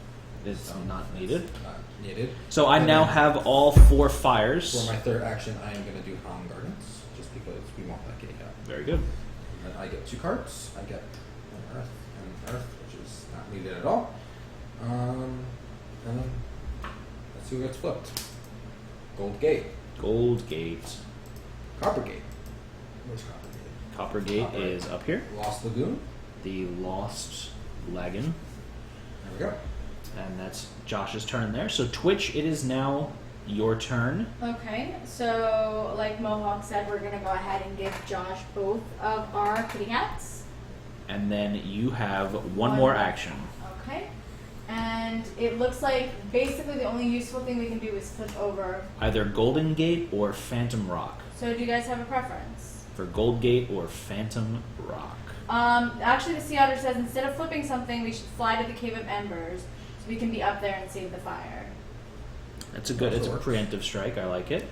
is not needed. Not needed. So I And now then have all 4 fires. For my 3rd action, I am gonna do Howling Gardens just because we want that kitty cat. Very good. And then I get 2 cards. I get an Earth and an Earth, which is not needed at all. And then let's see who gets flipped. Gold Gate. Gold Gate. Copper Gate. Where's Copper Gate? Copper Gate Copper. is up here. Lost Lagoon. The Lost Lagoon. There we go. And that's Josh's turn there. So Twitch, it is now your turn. Okay, so like Mohawk said, we're gonna go ahead and give Josh both of our kitty cats. And then you have one more action. Okay. And it looks like basically the only useful thing we can do is flip over. Either Golden Gate or Phantom Rock. So do you guys have a preference? For Gold Gate or Phantom Rock. Actually the Sea Otter says instead of flipping something, we should fly to the Cave of Embers so we can be up there and save the fire. It's a good, it's a Works. preemptive strike. I like it.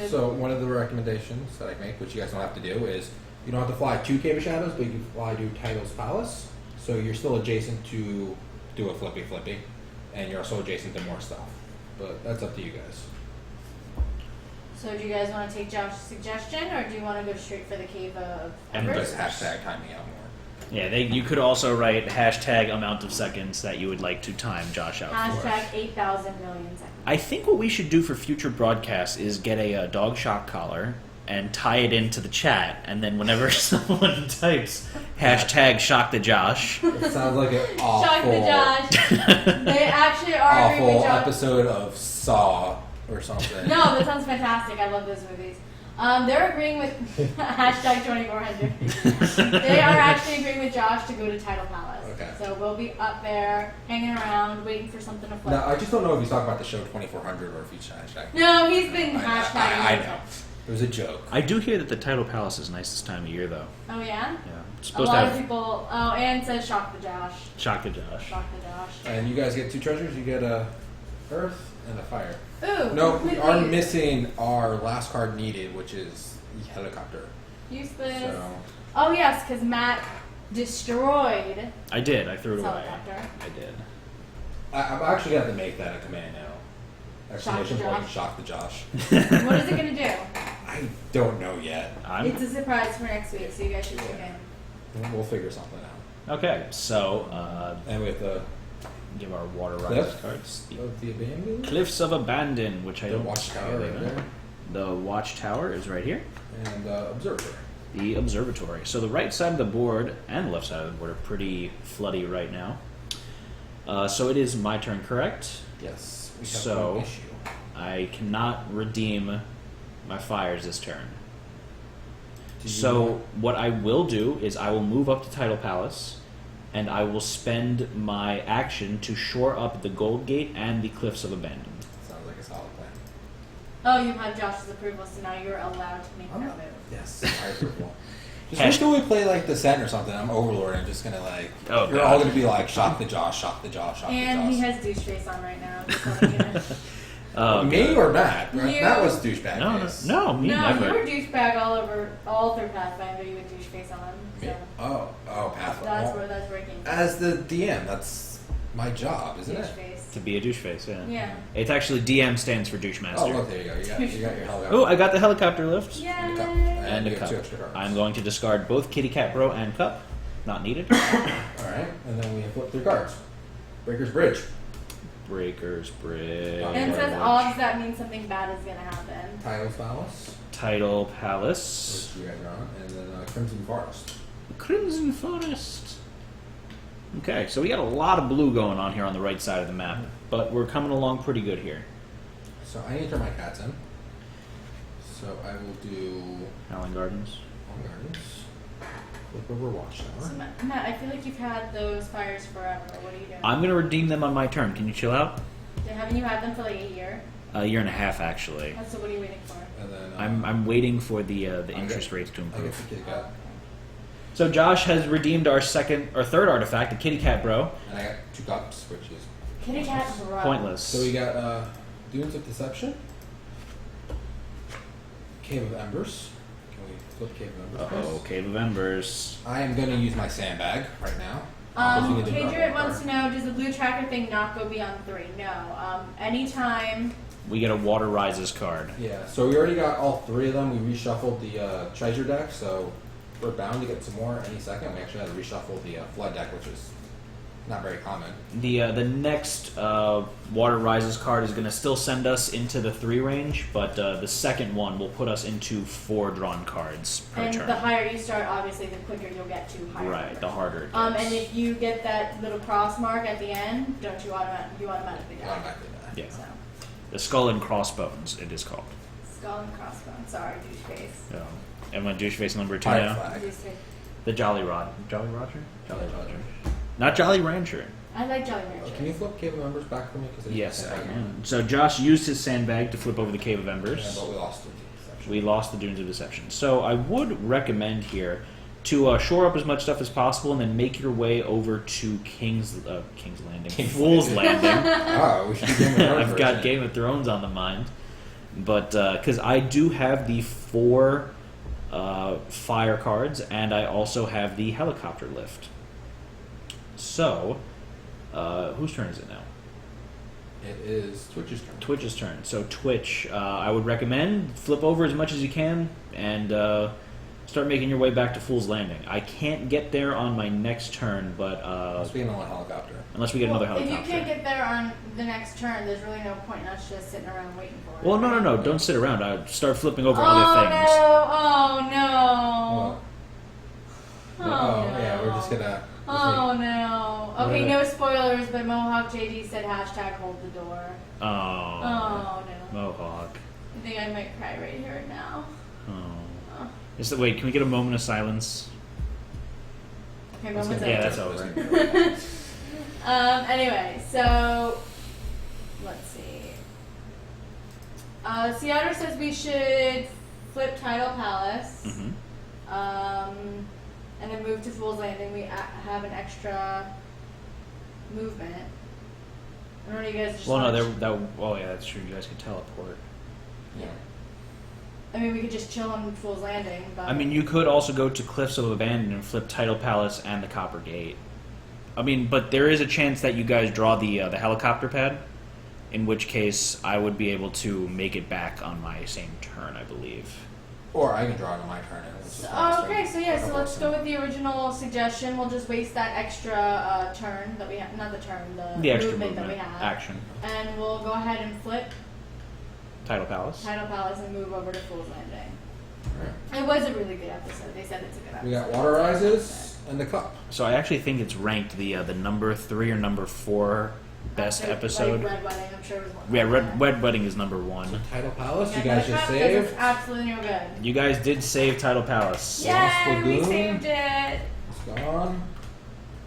So one of the recommendations that I make, which you guys don't have to do, is you don't have to fly to Cave of Shadows, but you can fly to Title's Palace. So you're still adjacent to do a flippy, and you're also adjacent to more stuff. But that's up to you guys. So do you guys want to take Josh's suggestion, or do you want to go straight for the Cave of Embers. Embers? Just hashtag timing out more. Yeah, you could also write hashtag amount of seconds that you would like to time Josh out for. Hashtag 8,000 million seconds. I think what we should do for future broadcasts is get a dog shock collar and tie it into the chat, and then whenever someone types hashtag shock the Josh, It sounds like an awful, Shock the Josh. They actually are agreeing awful with Josh. episode of Saw or something. No, that sounds fantastic. I love those movies. They're agreeing with hashtag 2400. They are actually agreeing with Josh to go to Title Palace. Okay. So we'll be up there, hanging around, waiting for something to flip. No, I just don't know if he's talking about the show 2400 or if he's hashtag. No, he's been hashtagging. I know. It was a joke. I do hear that the Title Palace is nice this time of year, though. Oh, yeah? Yeah, it's A supposed to lot of have people. Oh, Ann says shock the Josh. shock the Josh. Shock the Josh. And you guys get 2 treasures. You get a Earth and a Fire. Ooh. No, we are completely- missing our last card needed, which is the helicopter. Useless. So Oh yes, because Matt destroyed I did. I threw it his away. helicopter. I did. I'm actually gonna have to make that a command now. Exclamation Josh. point! Shock the Josh. What is it gonna do? I don't know yet. It's a surprise for next week, so you guys should tune in. We'll figure something out. Okay, so And we have the give our water Cliff rise cards. The of the abandoned. Cliffs of Abandon, which I The don't watchtower see right there. there. The watchtower is right here. And observatory. The observatory. So the right side of the board and the left side of the board are pretty floody right now. So it is my turn, correct? Yes. We have So- one issue. I cannot redeem my fires this turn. Do you So want- what I will do is I will move up to Title Palace, and I will spend my action to shore up the Gold Gate and the Cliffs of Abandon. Sounds like a solid plan. Oh, you have Josh's approval, so now you're allowed to make that move. Yes. I approve. Just Hash- wait till we play like the Sen or something. I'm Overlord. I'm just gonna like. Oh, you're God. all gonna be like, shock the Josh, shock the Josh, shock And the he Josh. has douche face on right now. Just letting you know. Me or Matt? You- Matt was douchebag. No, face. no, me No, never. you were douchebag all through Pathfinder. You had douche face on. Me? So Oh, Pathfinder. that's where it came from. As the DM, that's my job, isn't Douche it? face. To be a douche face, yeah. Yeah. It's actually DM stands for douche Oh, master. look, there you go. You got your helicopter. Oh, I got the helicopter lift. Yay! And a cup. And you a have 2 cup. extra cards. I'm going to discard both Kitty Cat Bro and Cup. Not needed. Alright, and then we have flip 3 cards. Breaker's Bridge. Breaker's Bridge. And it says odds, that means something bad is gonna happen. Title's Palace, Title Palace. which you guys are on, and then Crimson Forest. Crimson Forest. Okay, so we got a lot of blue going on here on the right side of the map, but we're coming along pretty good here. So I need to turn my cats in. So I will do Howling Gardens. Home Gardens. Flip over So Watchtower. Matt, I feel like you've had those fires forever. What are you doing? I'm gonna redeem them on my turn. Can you chill out? Haven't you had them for like a year? A year and a half, actually. So what are you waiting for? And then I'm waiting for the I'll interest get- rates to I get improve. the kitty cat. So Josh has redeemed our third artifact, the Kitty Cat Bro. And I got 2 cups, which is Kitty cat bro. Pointless. So we got Dunes of Deception. Cave of Embers. Can we flip Cave of Embers? Uh-oh, please? Cave of Embers. I am going to use my sandbag right now. Because we need to draw Kadrit one wants to card. know, does the blue tracker thing not go beyond 3? No. Anytime. We get a Water Rises card. Yeah, so we already got all 3 of them. We reshuffled the treasure deck, so we're bound to get some more any second. We actually had to reshuffle the flood deck, which is not very common. The next Water Rises card is going to still send us into the 3 range, but the second one will put us into 4 drawn cards per And turn. the higher you start, obviously, the quicker you'll get to higher. Right, numbers. the harder it gets. And if you get that little cross mark at the end, don't you automatically die? Automatically die. Yeah. So, The Skull and Crossbones, it is called. skull and crossbones. Sorry, douche face. And my douche face number 2 Pirate now. flag. Douche face. The Jolly Roger? Jolly Roger? Jolly Roger. Not Jolly Rancher. I like Jolly Oh, Rancher. can you flip Cave of Embers back for me? Cause Yes, I can. So Josh used his sandbag to flip over the Cave of Yeah, Embers. but we lost the Deception. We lost the Dunes of Deception. So I would recommend here to shore up as much stuff as possible and then make your way over to King's Landing. Fool's Landing. Oh, we should be Game of Thrones I've got version. Game of Thrones on the mind. But because I do have the 4 fire cards and I also have the helicopter lift. So, whose turn is it now? It is Twitch's turn. Twitch's turn. So Twitch, I would recommend flip over as much as you can and start making your way back to Fool's Landing. I can't get there on my next turn, but Let's be in a helicopter. unless we get another If you helicopter. can't get there on the next turn, there's really no point in us just sitting around waiting for it. Well, no, don't sit around. I start flipping over Oh other things. no! Oh no! Well, Oh, no. yeah, we're just gonna. Oh no. What Okay, are no spoilers, but Mohawk JD said hashtag hold the door. Oh, Oh no. Mohawk. I think I might cry right here and now. Oh. Oh. Wait, can we get a moment of silence? Okay, Let's moment's get- Yeah, over. that's over. Anyway, so let's see. Seattle says we should flip Title Palace. Mhm. And then move to Fool's Landing. We have an extra movement. I don't know, you guys just Well, no, wanna oh yeah, that's true. You guys could teleport. Yeah. I mean, we could just chill on Fool's Landing. But I mean, you could also go to Cliffs of Abandon and flip Tidal Palace and the Copper Gate. I mean, but there is a chance that you guys draw the helicopter pad, in which case I would be able to make it back on my same turn, I believe. Or I can draw it on my turn. Okay, so yeah, so let's go with the original suggestion. We'll just waste that extra turn that we have, not the turn, The extra movement that we have. action. And we'll go ahead and flip Tidal Palace. Tidal Palace and move over to Fool's Landing. Right. It was a really good episode. They said it's a good episode. We got Water Rises and the Cup. So I actually think it's ranked the number 3 or number 4 best episode. Like Red Wedding, I'm sure it was one. Yeah, Red Wedding is number 1. Tidal Palace, Yeah, you guys the just cup, 'cause it's saved. absolutely no good. You guys did save Tidal Palace. Yay, we Lagoon. saved it. It's gone.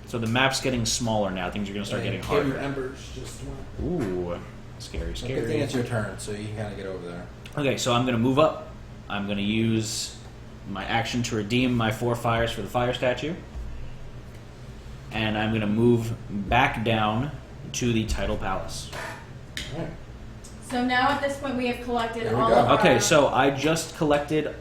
So the map's getting smaller now. Things are going to start getting Cave of harder. Embers just went. Ooh, scary, Good thing scary. it's your turn, so you can kind of get over there. Okay, so I'm going to move up. I'm going to use my action to redeem my 4 fires for the fire statue. And I'm going to move back down to the Tidal Palace. Alright. So now at this point we have collected There we all go. of our... Okay, so I just collected...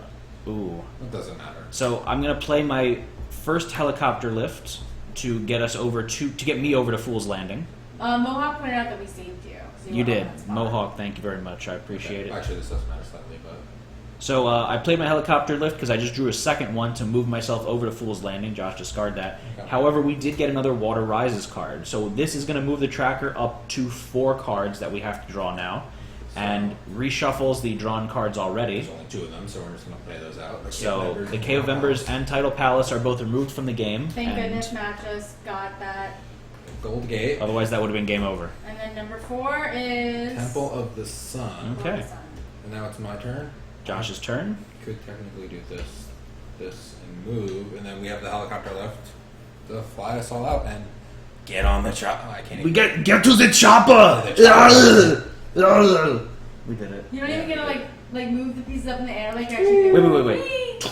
Ooh. It doesn't matter. So I'm going to play my first helicopter lift to get us over to get me over to Fool's Landing. Mohawk pointed out that we saved you. So You were on did. that spot. Mohawk, thank you very much. I appreciate it. Actually, this doesn't matter slightly, but So I played my helicopter lift because I just drew a second one to move myself over to Fool's Landing. Josh discarded that. Okay. However, we did get another Water Rises card. So this is going to move the tracker up to 4 cards that we have to draw now. And reshuffles the drawn cards already. there's only 2 of them, so we're just going to play those out. The So Cave of the Cave of Embers and Tidal Palace are both removed from the game. Thank and goodness Matt just got that. Gold Gate. Otherwise, that would have been game over. And then number 4 is... Temple of the Sun. Temple of Okay. the Sun. And now it's my turn. Josh's turn. Could technically do this, and move, and then we have the helicopter left to fly us all out and get on the chopper. Oh, I can't We even. get to the chopper. We did it. You don't even get to Yeah. like move the pieces up in the air like you're actually Wait.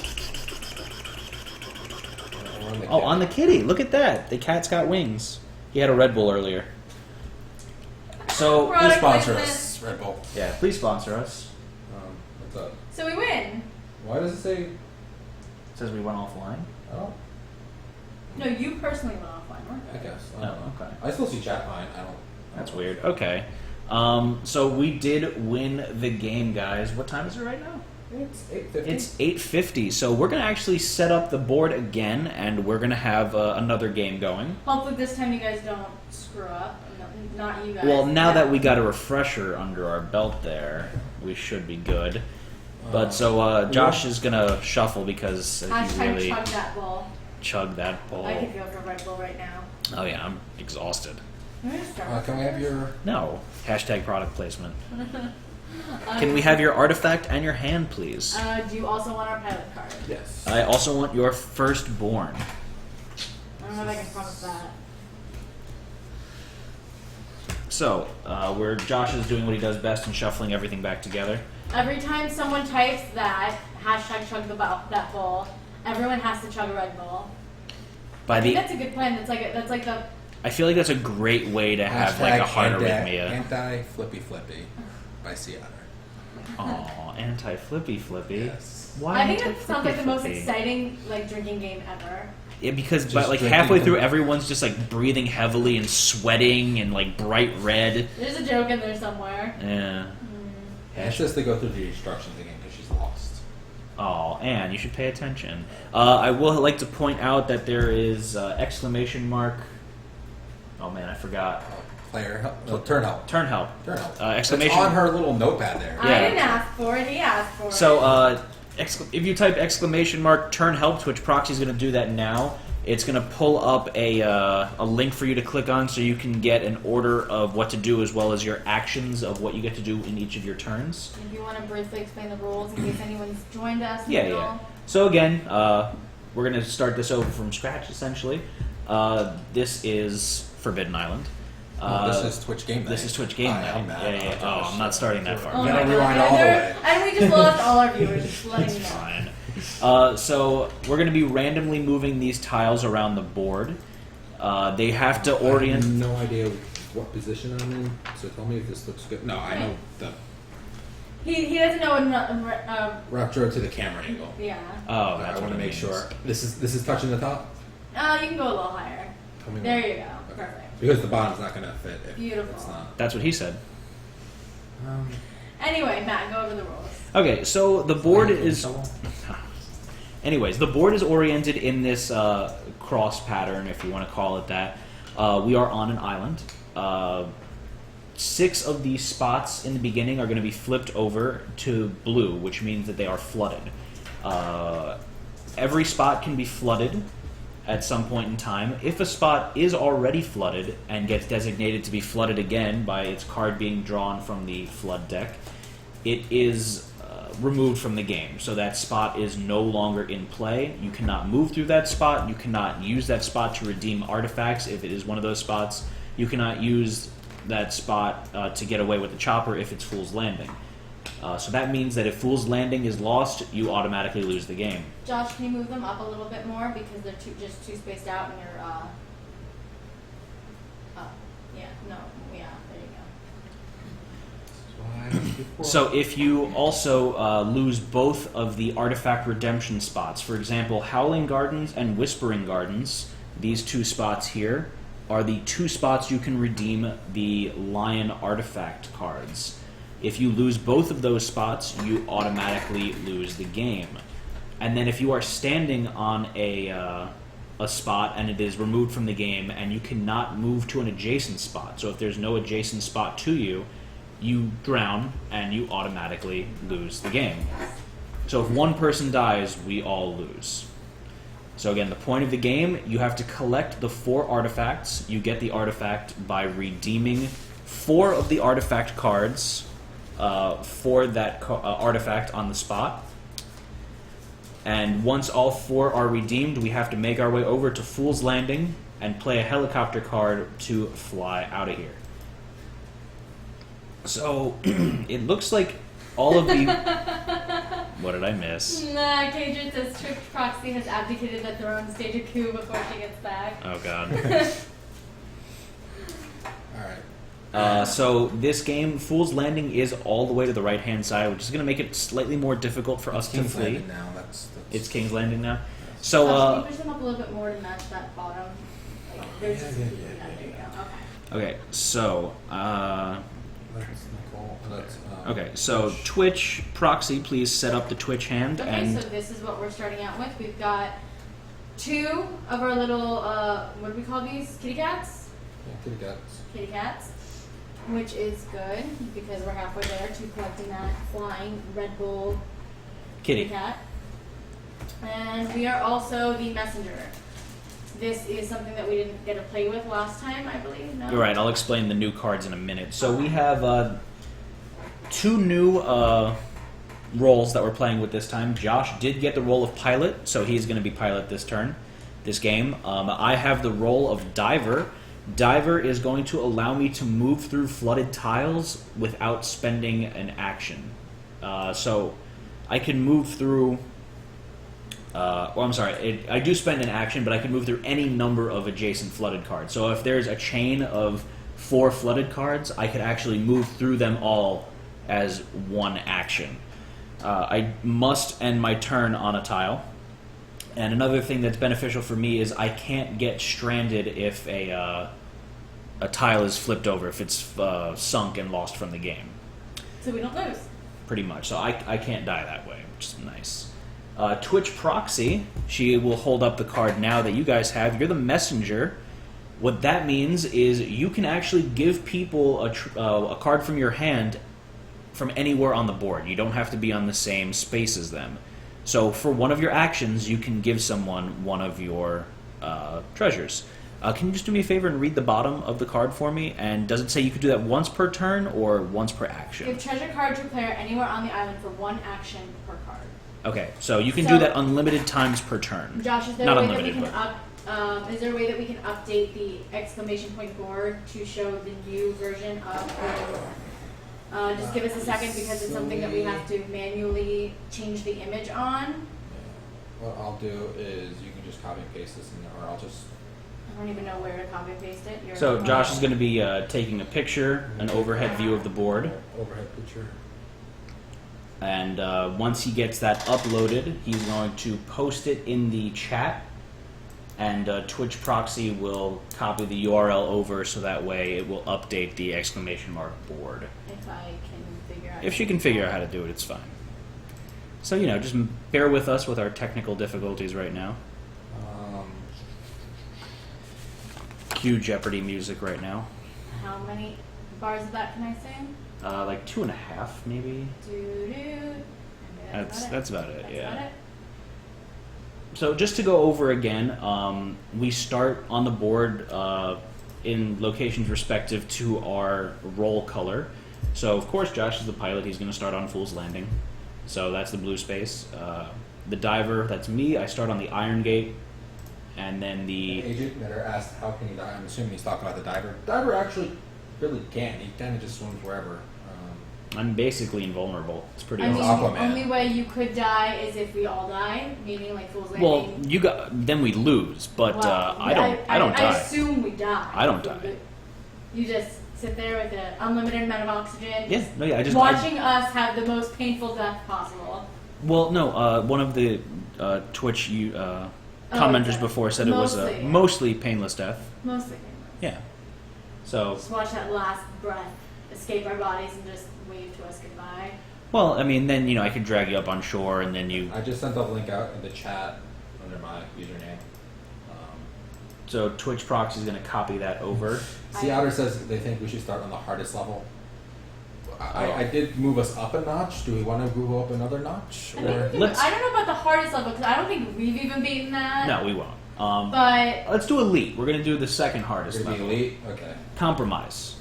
We're on the Oh, on the kitty. Look at that. The cat's got wings. He had a Red Bull earlier. So, Right. Please sponsor Like us, Red Bull. yeah, please sponsor us. What's up? So we win. Why does it say? It says we went offline. Oh, No, you personally went offline, weren't I you? guess. I Oh, don't know. okay. I still see chat line. I don't. That's weird. Okay. So we did win the game, guys. What time is it right now? It's 8:50. It's 8:50. So we're gonna actually set up the board again, and we're gonna have another game going. Hopefully this time you guys don't screw up. No, not you guys. Well, now Yeah. that we got a refresher under our belt, there we should be good. But so Josh is gonna shuffle because he Hashtag really chug that ball. chugged that ball. I could feel for Red Bull right now. Oh yeah, I'm exhausted. I'm gonna start. Can we have your? No. Hashtag product placement. Can we have your artifact and your hand, please? Do you also want our pilot card? Yes. I also want your firstborn. I don't know if I can promise that. So, where Josh is doing what he does best and shuffling everything back together. Every time someone types that hashtag chug that ball, everyone has to chug a Red Bull. By I think the, that's a good plan. That's like the I feel like that's a great way to have like a heart arrhythmia. Anti flippy flippy by Seattle. Aw, anti flippy flippy. Yes. Why I think that anti-flippy sounds like the most flippy? exciting like drinking game ever. Yeah, because Just but like drinking halfway through, them. everyone's just like breathing heavily and sweating and like bright red. There's a joke in there somewhere. Yeah. And it's just to go through the instructions again because she's lost. Oh, Anne, you should pay attention. I will like to point out that there is exclamation mark. Oh man, I forgot. Player help. No, turn help. Turn help. Turn help. Exclamation. It's on her little notepad there. Yeah. I didn't ask for it. He asked for it. So, if you type exclamation mark turn help, which Proxy's going to do that now, it's going to pull up a link for you to click on so you can get an order of what to do as well as your actions of what you get to do in each of your turns. If you want to briefly explain the rules in case anyone's joined us. Yeah, yeah. So again, we're going to start this over from scratch, essentially. This is Forbidden Island. This is Twitch Game Night. This is Twitch Game Hi, Night. I'm Matt. Yeah. Oh, I'm not starting that far. Oh You my gotta God, rewind yeah, all the they're- way. And we just lost all our viewers. Just letting you It's know. fine. So we're going to be randomly moving these tiles around the board. They have to I have orient. no idea what position I'm in, so tell me if this looks good. No, I know the. He doesn't know Retro to the camera angle. yeah. Oh, I that's want to what it make means. sure. This is touching the top? You can go a little higher. Coming There up. you go. Okay. Perfect. Because the bottom's not going to fit if Beautiful. it's not. That's what he said. Anyway, Matt, go over the rules. Okay, so the board is. Anyways, the board is oriented in this cross pattern, if you want to call it that. We are on an island. 6 of these spots in the beginning are going to be flipped over to blue, which means that they are flooded. Every spot can be flooded at some point in time. If a spot is already flooded and gets designated to be flooded again by its card being drawn from the flood deck, it is removed from the game. So that spot is no longer in play. You cannot move through that spot. You cannot use that spot to redeem artifacts if it is one of those spots. You cannot use that spot to get away with the chopper if it's Fool's Landing. So that means that if Fool's Landing is lost, you automatically lose the game. Josh, can you move them up a little bit more because they're just too spaced out and you're yeah, no, yeah, there you go. So if you also lose both of the artifact redemption spots, for example, Howling Gardens and Whispering Gardens, these 2 spots here are the 2 spots you can redeem the Lion artifact cards. If you lose both of those spots, you automatically lose the game. And then if you are standing on a spot and it is removed from the game and you cannot move to an adjacent spot, so if there's no adjacent spot to you, you drown and you automatically lose the game. So if one person dies, we all lose. So again, the point of the game, you have to collect the 4 artifacts. You get the artifact by redeeming 4 of the artifact cards for that artifact on the spot. And once all 4 are redeemed, we have to make our way over to Fool's Landing and play a helicopter card to fly out of here. So it looks like all of the... What did I miss? Nah, Cadron says Twitch Proxy has abdicated the throne, stage a coup before she gets back. Oh, God. Alright. So this game, Fool's Landing, is all the way to the right-hand side, which is going to make it slightly more difficult for us to King's flee. Landing now. That's It's King's Landing now. So, Josh, can you push them up a little bit more to match that bottom? Like, there's Yeah, just yeah, there you go. Okay. okay, so, That's Nicole. That's, okay, so Twitch Proxy, please set up the Twitch hand, Okay, and so this is what we're starting out with. We've got 2 of our little, what do we call these? Kitty cats? yeah, kitty cats. Kitty cats. Which is good because we're halfway there to collecting that flying Red Bull Kitty. cat. And we are also the messenger. This is something that we didn't get to play with last time, I believe. No? You're right, I'll explain the new cards in a minute. So we have 2 new roles that we're playing with this time. Josh did get the role of pilot, so he's going to be pilot this game. I have the role of diver. Diver is going to allow me to move through flooded tiles without spending an action. So I can move through... I do spend an action, but I can move through any number of adjacent flooded cards. So if there's a chain of 4 flooded cards, I could actually move through them all as one action. I must end my turn on a tile. And another thing that's beneficial for me is I can't get stranded if a tile is flipped over, if it's sunk and lost from the game. So we don't lose. Pretty much. So I can't die that way, which is nice. Twitch Proxy, she will hold up the card now that you guys have. You're the messenger. What that means is you can actually give people a card from your hand from anywhere on the board. You don't have to be on the same space as them. So for one of your actions, you can give someone one of your treasures. Can you just do me a favor and read the bottom of the card for me? And does it say you could do that once per turn or once per action? Give treasure card to a player anywhere on the island for 1 action per card. Okay, so you can So- do that unlimited times per turn. Josh, is there Not a way that we unlimited, can is there a way that we can update the exclamation point board to show the new version of just give us a second because it's something that we have to manually change the image on. What I'll do is you can just copy and paste this in there, or I'll just... I don't even know where to copy and paste it. You're So Josh is going to be taking a picture, an overhead view of the board. Overhead picture. And once he gets that uploaded, he's going to post it in the chat. And Twitch proxy will copy the URL over so that way it will update the exclamation mark board. If I can figure out. If she can figure out how to do it, it's fine. So, just bear with us with our technical difficulties right now. Cue Jeopardy music right now. How many bars of that can I sing? Like 2.5, maybe. Doo-doo. That's about it, That's yeah. about it? So just to go over again, we start on the board in locations respective to our roll color. So of course Josh is the pilot, he's going to start on Fool's Landing. So that's the blue space. The diver, that's me, I start on the Iron Gate. And then the agent that are asked how can he dive, I'm assuming he's talking about the diver. Diver actually really can't, he kind of just swims wherever. I'm basically invulnerable. It's pretty I mean, awesome. the only way you could die is if we all die, meaning like Fool's Landing. Well, then we lose, but Well, I don't die. I assume we die. I don't die. You just sit there with an unlimited amount of oxygen. I just watching us have the most painful death possible. Well, no, one of the Twitch commenters before said it was a mostly painless death. Mostly painless. Yeah. So. Just watch that last breath escape our bodies and just wave to us goodbye. Well, I mean, then I could drag you up on shore, and then you. I just sent the link out in the chat under my username. So Twitch proxy is going to copy that over. Sea Otter says they think we should start on the hardest level. I did move us up a notch. Do we want to move up another notch? I don't know about the hardest level because I don't think we've even beaten that. No, we won't. But let's do elite. We're going to do the second hardest level. Elite? Okay. Compromise.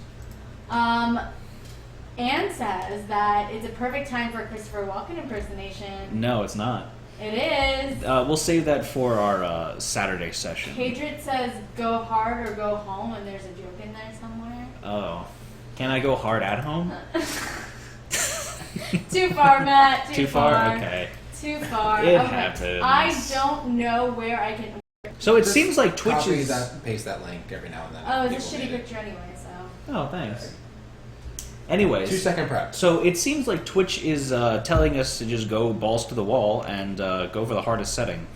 Anne says that it's a perfect time for a Christopher Walken impersonation. No, it's not. It is. We'll save that for our Saturday session. Hadrit says go hard or go home, and there's a joke in there somewhere. Oh. Can I go hard at home? Too far, Matt. Too far? Okay. Too far. It okay. happens. I don't know where I can. So it seems like Twitch copy is. Paste that link every now and then. Oh, it's a shitty picture anyway, so. Oh, thanks. Anyways. 2-second prep. So it seems like Twitch is telling us to just go balls to the wall and go for the hardest setting.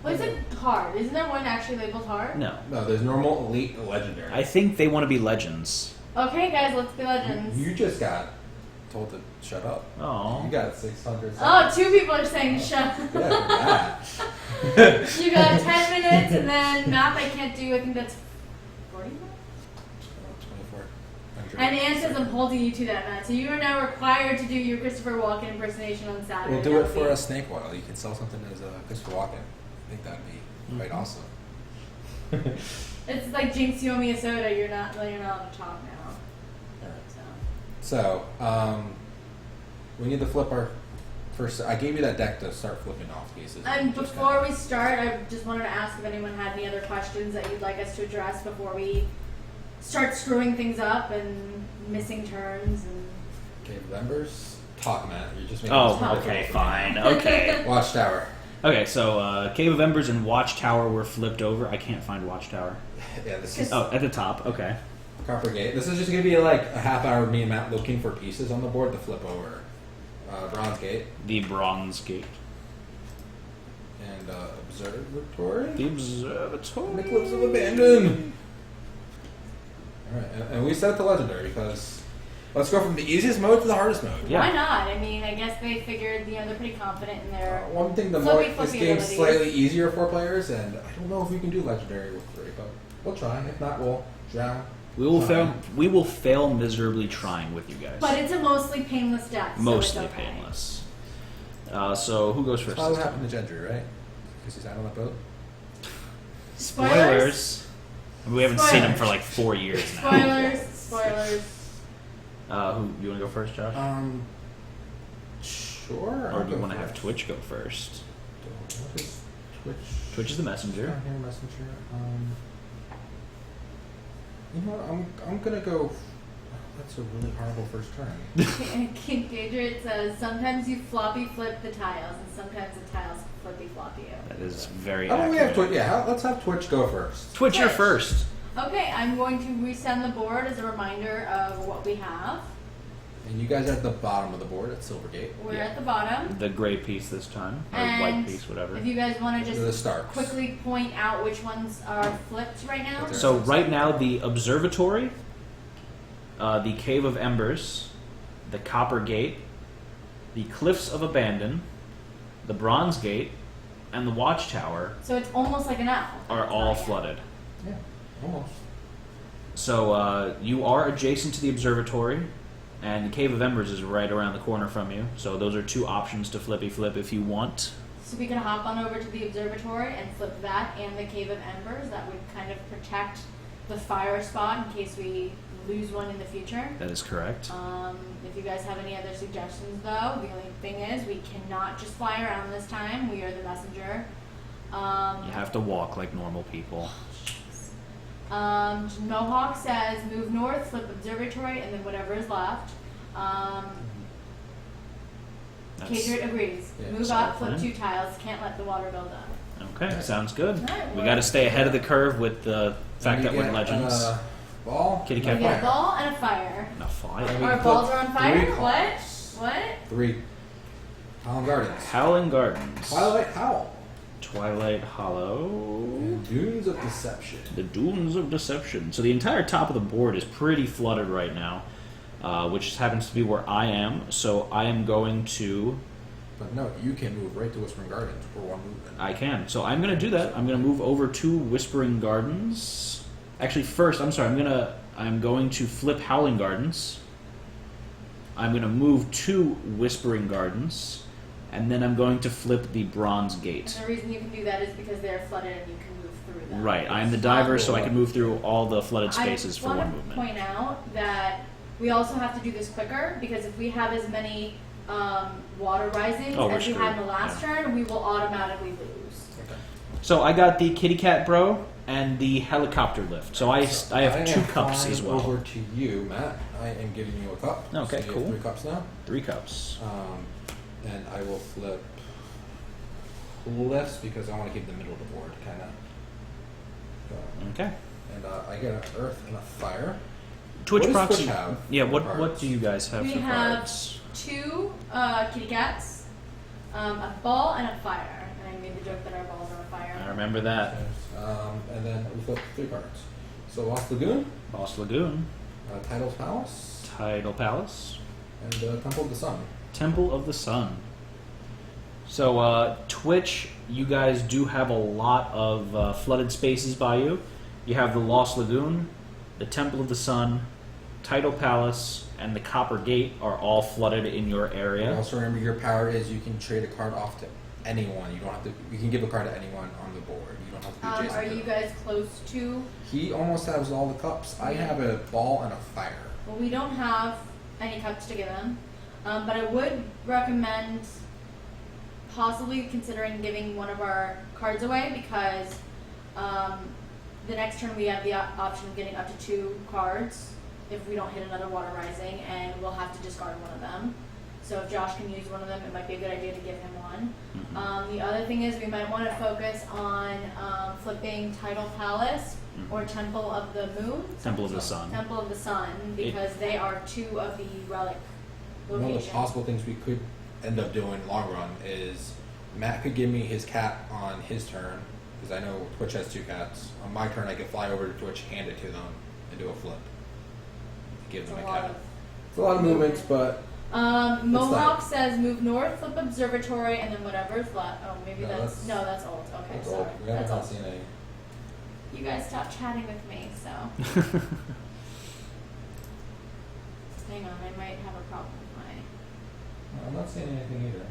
Well, is it hard? Isn't there one actually labeled hard? No. No, there's normal, elite, and legendary. I think they want to be legends. Okay, guys, let's be legends. You just got told to shut up. Oh. You got 600 seconds. Oh, 2 people are saying shut up. Yeah, You got 10 minutes, and then math I can't do. I think that's 40 minutes? 2400. And Anne says I'm holding you to that, Matt. So you are now required to do your Christopher Walken impersonation on Saturday. We'll do it for a snake oil. You can sell something as a Christopher Walken. I think that'd be quite awesome. It's like Jinx, you owe me a soda. You're not allowed to talk now. So, we need to flip our first. I gave you that deck to start flipping off pieces. And before we start, I just wanted to ask if anyone had any other questions that you'd like us to address before we start screwing things up and missing turns and. Okay, members, talk, Matt. You're just making. Oh, okay, fine. Okay. Watchtower. Okay, so Cave of Embers and Watchtower were flipped over. I can't find Watchtower. Yeah, this is. Oh, at the top. Okay. Copper Gate. This is just going to be like a half hour of me and Matt looking for pieces on the board to flip over. Bronze Gate. The Bronze Gate. And Observatory. The Observatory. And Eclipse of Abandon. Alright, and we set it to Legendary because let's go from the easiest mode to the hardest mode. Yeah. Why not? I mean, I guess they figured, they're pretty confident in their One thing, this flippy game's abilities. slightly easier for players, and I don't know if we can do Legendary with 3, but we'll try. If not, we'll drown. We will fail miserably trying with you guys. But it's a mostly painless death. Mostly so it's okay. painless. So who goes first? That's what happened to Gendry, right? Because he's out on that boat. Spoilers. We haven't seen him for like 4 years now. Spoilers. Who you want to go first, Josh? Sure. Or do you want to have Twitch go first? What is Twitch? Twitch is the messenger. Down here, messenger. You know what? I'm gonna go. That's a really horrible first turn. King Gadret says sometimes you floppy flip the tiles, and sometimes the tiles flippy flop you. That is very How about we have accurate. Twitch? Yeah, let's have Twitch go first. Twitch, you're Twitch. first. Okay, I'm going to resend the board as a reminder of what we have. And you guys are at the bottom of the board at Silvergate. We're Yeah. at the bottom. The gray piece this time, or And white piece, whatever. If you guys want to Those are the just Starks. quickly point out which ones are flipped right now. So right now, the observatory, the Cave of Embers, the Copper Gate, the Cliffs of Abandon, the Bronze Gate, and the Watchtower So it's almost like an L. are all flooded. Yeah, almost. So you are adjacent to the observatory, and the Cave of Embers is right around the corner from you. So those are two options to flippy flip if you want. So we can hop on over to the observatory and flip that and the Cave of Embers. That would kind of protect the fire spot in case we lose one in the future. That is correct. If you guys have any other suggestions, though, the only thing is we cannot just fly around this time. We are the messenger. You have to walk like normal people. Mohawk says move north, flip observatory, and then whatever is left. Kadrit agrees. Yeah, Move solid up, flip plan. 2 tiles. Can't let the water build up. Okay, sounds good. Alright, We got to stay ahead of the curve with the fact And that you we're get, legends. Ball. Kitty We cat get a fire. ball and a fire. No fire. And we Our put balls are on fire? 3 What? cards. What? 3. Howling Gardens. Howling Gardens. Twilight Howl. Twilight Hollow. And Dunes of Deception. The Dunes of Deception. So the entire top of the board is pretty flooded right now, which happens to be where I am. So I am going to... But no, you can move right to Whispering Gardens for 1 movement. I can. So I'm going to do that. I'm going to move over to Whispering Gardens. Actually, first, I'm sorry. I'm going to flip Howling Gardens. I'm going to move to Whispering Gardens. And then I'm going to flip the Bronze Gate. The reason you can do that is because they're flooded and you can move through them. Right. I'm the diver, so I can move through all the flooded spaces for I one want to movement. point out that we also have to do this quicker because if we have as many water risings Oh, we're as we had in the screwed. last turn, we will automatically lose. Okay. So I got the Kitty Cat Bro and the helicopter lift. So I have 2 am cups flying as well. Over to you, Matt. I am giving you a cup. Okay, so you cool. Have 3 cups now. 3 cups. And I will flip lifts because I want to keep the middle of the board kind of. Okay. And I get an earth and a fire. Twitch What does proxy. Twitch have Yeah. for What cards? do you guys have We for have cards? 2 kitty cats, a ball, and a fire. And I made the joke that our balls are on fire. I remember that. And then we flip 3 cards. So Lost Lagoon, Lost Lagoon, Title's Palace, Tidal Palace, and Temple of the Sun. Temple of the Sun. So Twitch, you guys do have a lot of flooded spaces by you. You have the Lost Lagoon, the Temple of the Sun, Tidal Palace, and the Copper Gate are all flooded in your And area. also remember your power is you can trade a card off to anyone. You don't have to. You can give a card to anyone on the board. You don't have to be adjacent Are to you them. guys close to? He almost has all the cups. I have a ball and a fire. Well, we don't have any cups to give him, but I would recommend possibly considering giving one of our cards away because the next turn we have the option of getting up to 2 cards if we don't hit another water rising, and we'll have to discard one of them. So if Josh can use one of them, it might be a good idea to give him one. The other thing is we might want to focus on flipping Tidal Palace or Temple of the Moon. Temple of the Sun. Temple of the Sun, because they are 2 of the relic One of the locations. possible things we could end up doing long run is Matt could give me his cat on his turn because I know Twitch has 2 cats. On my turn, I could fly over to Twitch, hand it to them, and do a flip. Give It's them a a lot cat. of- It's a lot of movements, but Mohawk like- says move north, flip observatory, and then whatever's left. Oh, maybe No, that's that's- that's old. Okay, it's sorry. all, we haven't That's old. seen any. You guys stop chatting with me, so hang on. I might have a problem with my. I'm not seeing anything either.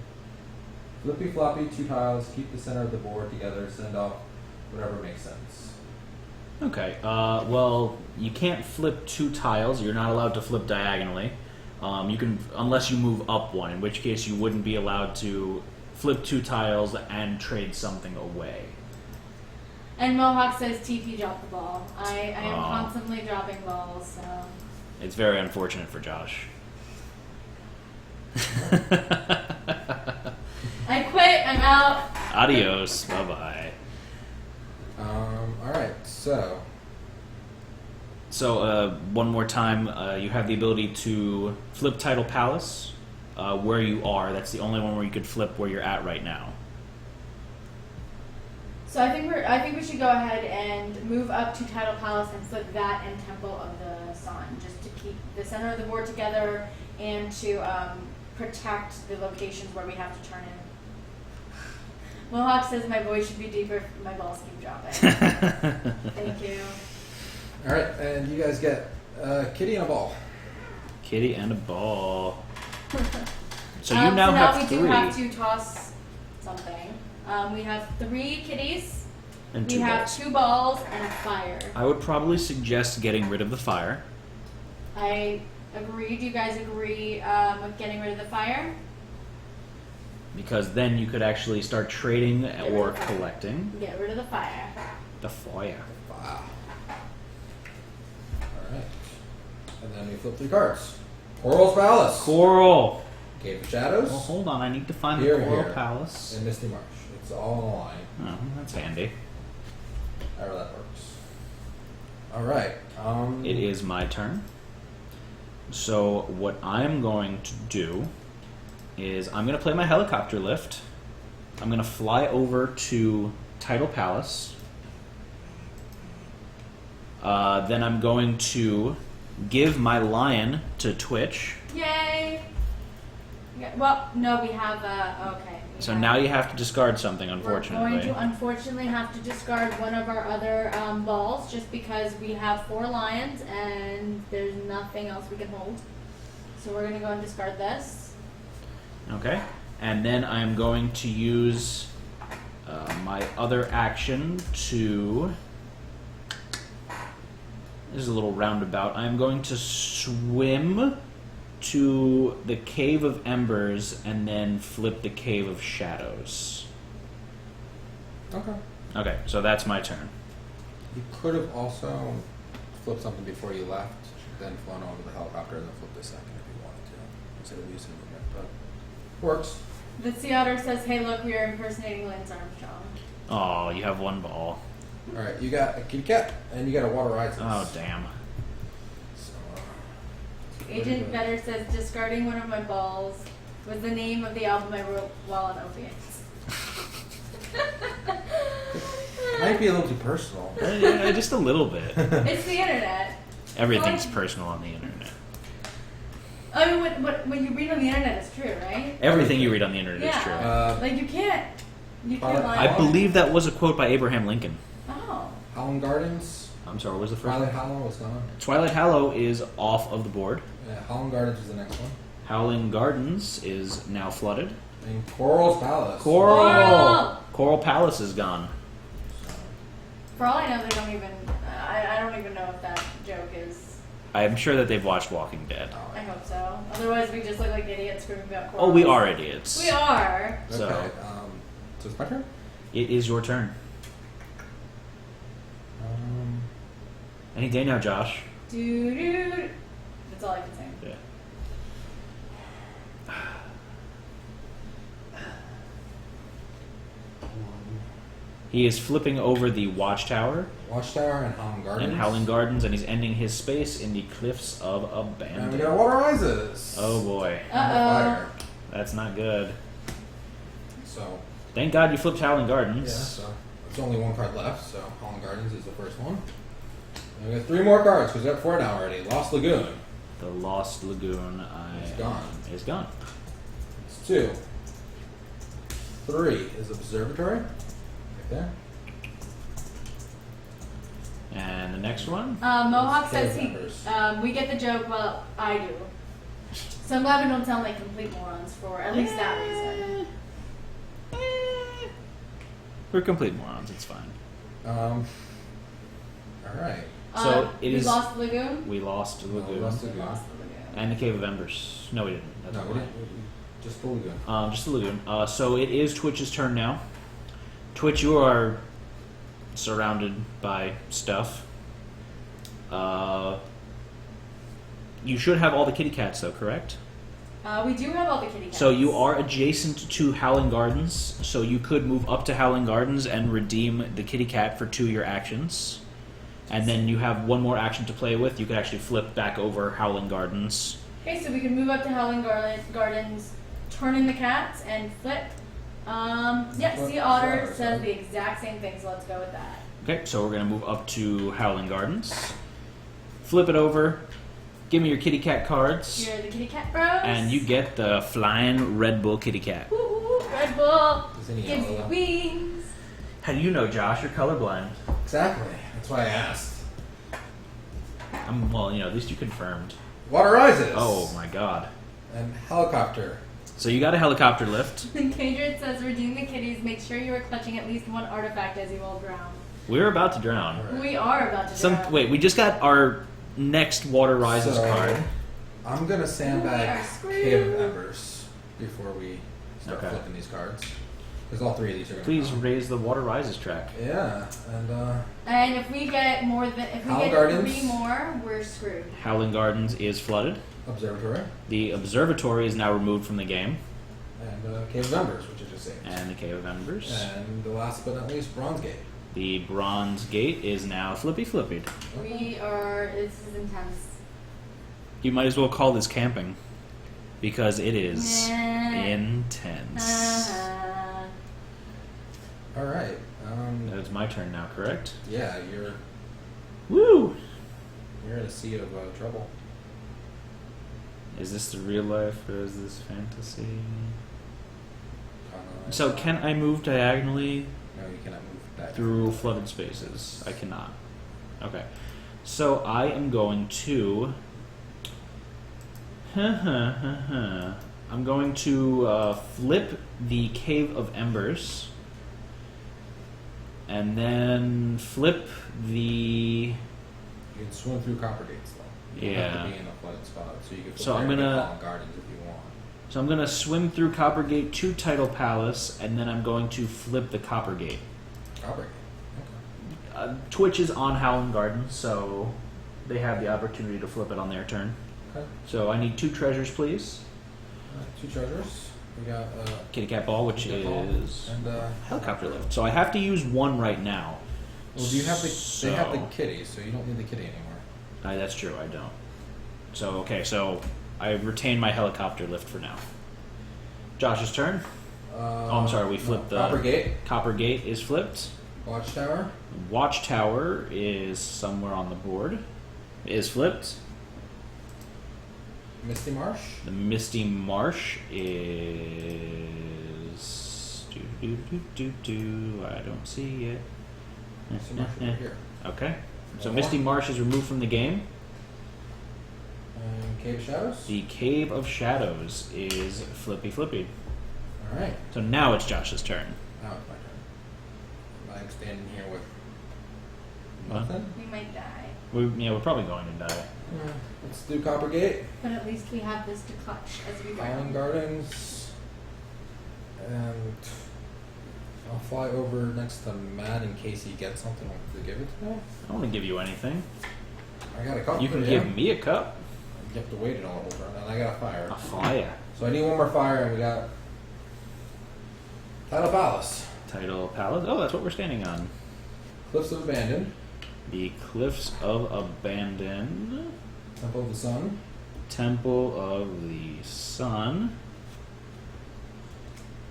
Flippy floppy, 2 tiles, keep the center of the board together, send off whatever makes sense. Okay. Well, you can't flip 2 tiles. You're not allowed to flip diagonally. You can, unless you move up 1, in which case you wouldn't be allowed to flip 2 tiles and trade something away. And Mohawk says TP drop the ball. I am Aw. constantly dropping balls, so It's very unfortunate for Josh. I quit. I'm out. Adios. Bye bye. Alright, so So one more time, you have the ability to flip Title Palace where you are. That's the only one where you could flip where you're at right now. So I think we should go ahead and move up to Title Palace and flip that and Temple of the Sun, just to keep the center of the board together and to protect the locations where we have to turn in. Mohawk says my voice should be deeper. My balls keep dropping. Thank you. All right, and you guys get a kitty and a ball. Kitty and a ball. So you now have we three. do have to toss something. We have 3 kitties. And We 2 have balls. 2 balls and a fire. I would probably suggest getting rid of the fire. I agree. Do you guys agree with getting rid of the fire? Because then you could actually start trading rid or of the fire. collecting. Get rid of the fire. The fire. Wow. All right. And then we flip 3 cards. Coral's Palace. Coral. Cave of Shadows. Well, hold on. I need to find Here, the Coral here. Palace. And Misty Marsh. It's all on the line. Oh, that's handy. However that works. All right. It is my turn. So what I'm going to do is I'm going to play my helicopter lift. I'm going to fly over to Title Palace. Then I'm going to give my lion to Twitch. Yay! Yeah, well, no, we have okay. So now you have to discard something, We're unfortunately. going to unfortunately have to discard one of our other balls just because we have 4 lions and there's nothing else we can hold. So we're going to go and discard this. Okay. And then I'm going to use my other action to... This is a little roundabout. I'm going to swim to the Cave of Embers and then flip the Cave of Shadows. Okay. Okay, so that's my turn. You could have also flipped something before you left, then flown over the helicopter, and then flipped a second if you wanted to, instead of using movement. But works. The Sea Otter says, hey, look, we are impersonating Lance Armstrong. Oh, you have 1 ball. All right, you got a kitty cat, and you got a water isis. Oh, damn. So, Agent Better says, discarding one of my balls was the name of the album I wrote while on opiates. might be a little too personal. Yeah, just a little bit. It's the internet. Everything's personal on the internet. I mean, when you read on the internet, it's true, right? Everything you read on the internet is true. Like you can't lie. I believe that was a quote by Abraham Lincoln. Oh. Howland Gardens. I'm sorry, what was the first Twilight one? Hollow was gone. Twilight Hallow is off of the board. Yeah, Howland Gardens is the next one. Howling Gardens is now flooded. And Coral's Palace. Coral! Coral Palace is gone. So, For all I know, they don't even. I don't even know if that joke is. I'm sure that they've watched Walking Dead. I hope so. Otherwise, we just look like idiots screaming about coral. Oh, we are idiots. We are. So- okay, so it's my turn? It is your turn. Any day now, Josh. Doo-doo. That's all I can say. Yeah. He is flipping over the Watchtower Watchtower and Howland Gardens. and Howling Gardens, and he's ending his space in the Cliffs of Abandon. And we got water isis. Oh boy, Fire. that's not good. So, Thank God you flipped Howling Gardens. yeah, so there's only 1 card left, so Howland Gardens is the first one. And we got 3 more cards, because we're at 4 now already. Lost Lagoon. The Lost Lagoon It's gone. is gone. It's 2. 3 is Observatory. Right there. And the next one? Mohawk says Cave members. we get the joke. Well, I do. So I'm glad we don't sound like complete morons for at least that reason. We're complete morons, it's fine. Alright. So it we is- lost the lagoon. We lost the No, we Lagoon. lost We the lagoon. lost the lagoon. And the Cave of Embers. No, we didn't. That's No, not we right. didn't. Just the lagoon. Just the Lagoon. So it is Twitch's turn now. Twitch, you are surrounded by stuff. You should have all the kitty cats, though, correct? We do have all the kitty cats. So you are adjacent to Howling Gardens, so you could move up to Howling Gardens and redeem the kitty cat for 2 of your actions. And then you have one more action to play with. You could actually flip back over Howling Gardens. Okay, so we can move up to Howling Gardens, turn in the cats, and flip. Yeah, Sea Otter says the exact same thing, so let's go with that. Okay, so we're going to move up to Howling Gardens. Flip it over. Give me your kitty cat cards. You're the kitty cat bros. And you get the flying Red Bull kitty cat. Woo, Red Bull Gives gives you wings. How do you know, Josh? You're colorblind. Exactly. That's why I asked. Well, at least you confirmed. Water rises. Oh my god. And helicopter. So you got a helicopter lift. Kadrid says, redeem the kitties. Make sure you are clutching at least one artifact as you all drown. We're about to drown. Right. We are about to drown. Wait, we just got our next Water Rises card. I'm gonna We are sandbag screwed. Cave of Embers before we start Okay. flipping these cards. Because all three of these are gonna Please come. raise the Water Rises track. Yeah, and And if we get more than Howling Gardens. 3 more, we're screwed. Howling Gardens is flooded. Observatory. The Observatory is now removed from the game. And Cave of Embers, which I just saved. And the Cave of Embers. And the last but not least, Bronze Gate. The Bronze Gate is now flippied. We are. This is intense. You might as well call this camping. Because it is Nah. intense. Alright. It's my turn now, correct? Yeah, you're Woo! in a sea of trouble. Is this the real life or is this fantasy? Kinda- So can I move diagonally No, you cannot move back. through flooded spaces? I cannot. Okay. So I am going to... I'm going to flip the Cave of Embers. And then flip the... You can swim through Copper Gates, though. You don't have Yeah. to be in a flooded spot, so you can So I'm gonna- Gardens if you want. So I'm going to swim through Coppergate to Title Palace, and then I'm going to flip the Coppergate. Copper Gate. Twitch is on Howling Garden, so they have the opportunity to flip it on their turn. Okay. So I need 2 treasures, please. Alright, 2 treasures. We got Kitty Cat Ball, which Kitty Cat Ball is and helicopter lift. So I have to use 1 right now. Well, do you have the? They have the So- kitty, so you don't need the kitty anymore. That's true, I don't. So, okay, so I retain my helicopter lift for now. Josh's turn. I'm sorry, we flipped the- Copper Gate, Coppergate is flipped. Watchtower, Watchtower is somewhere on the board. Is flipped. Misty Marsh, The Misty Marsh is... I don't see it. Misty Marsh over here, Okay. So One Misty more. Marsh is removed from the game. and Cave of Shadows. The Cave of Shadows is flippy. All right, So now it's Josh's turn. now it's my turn. I'm standing here with What? nothing. We might die. We're probably going to die. Let's do Copper Gate, But at least we have this to clutch as we Island drown. Gardens, and I'll fly over next to Matt in case he gets something to give it to me. I don't want to give you anything. I got a cup. You can for give me a cup. You have to wait it all over, and I got a fire. A fire. So I need one more fire, and we got Title Palace, Title Palace. Oh, that's what we're standing on. Cliffs of Abandon, The Cliffs of Abandon. Temple of the Sun, Temple of the Sun.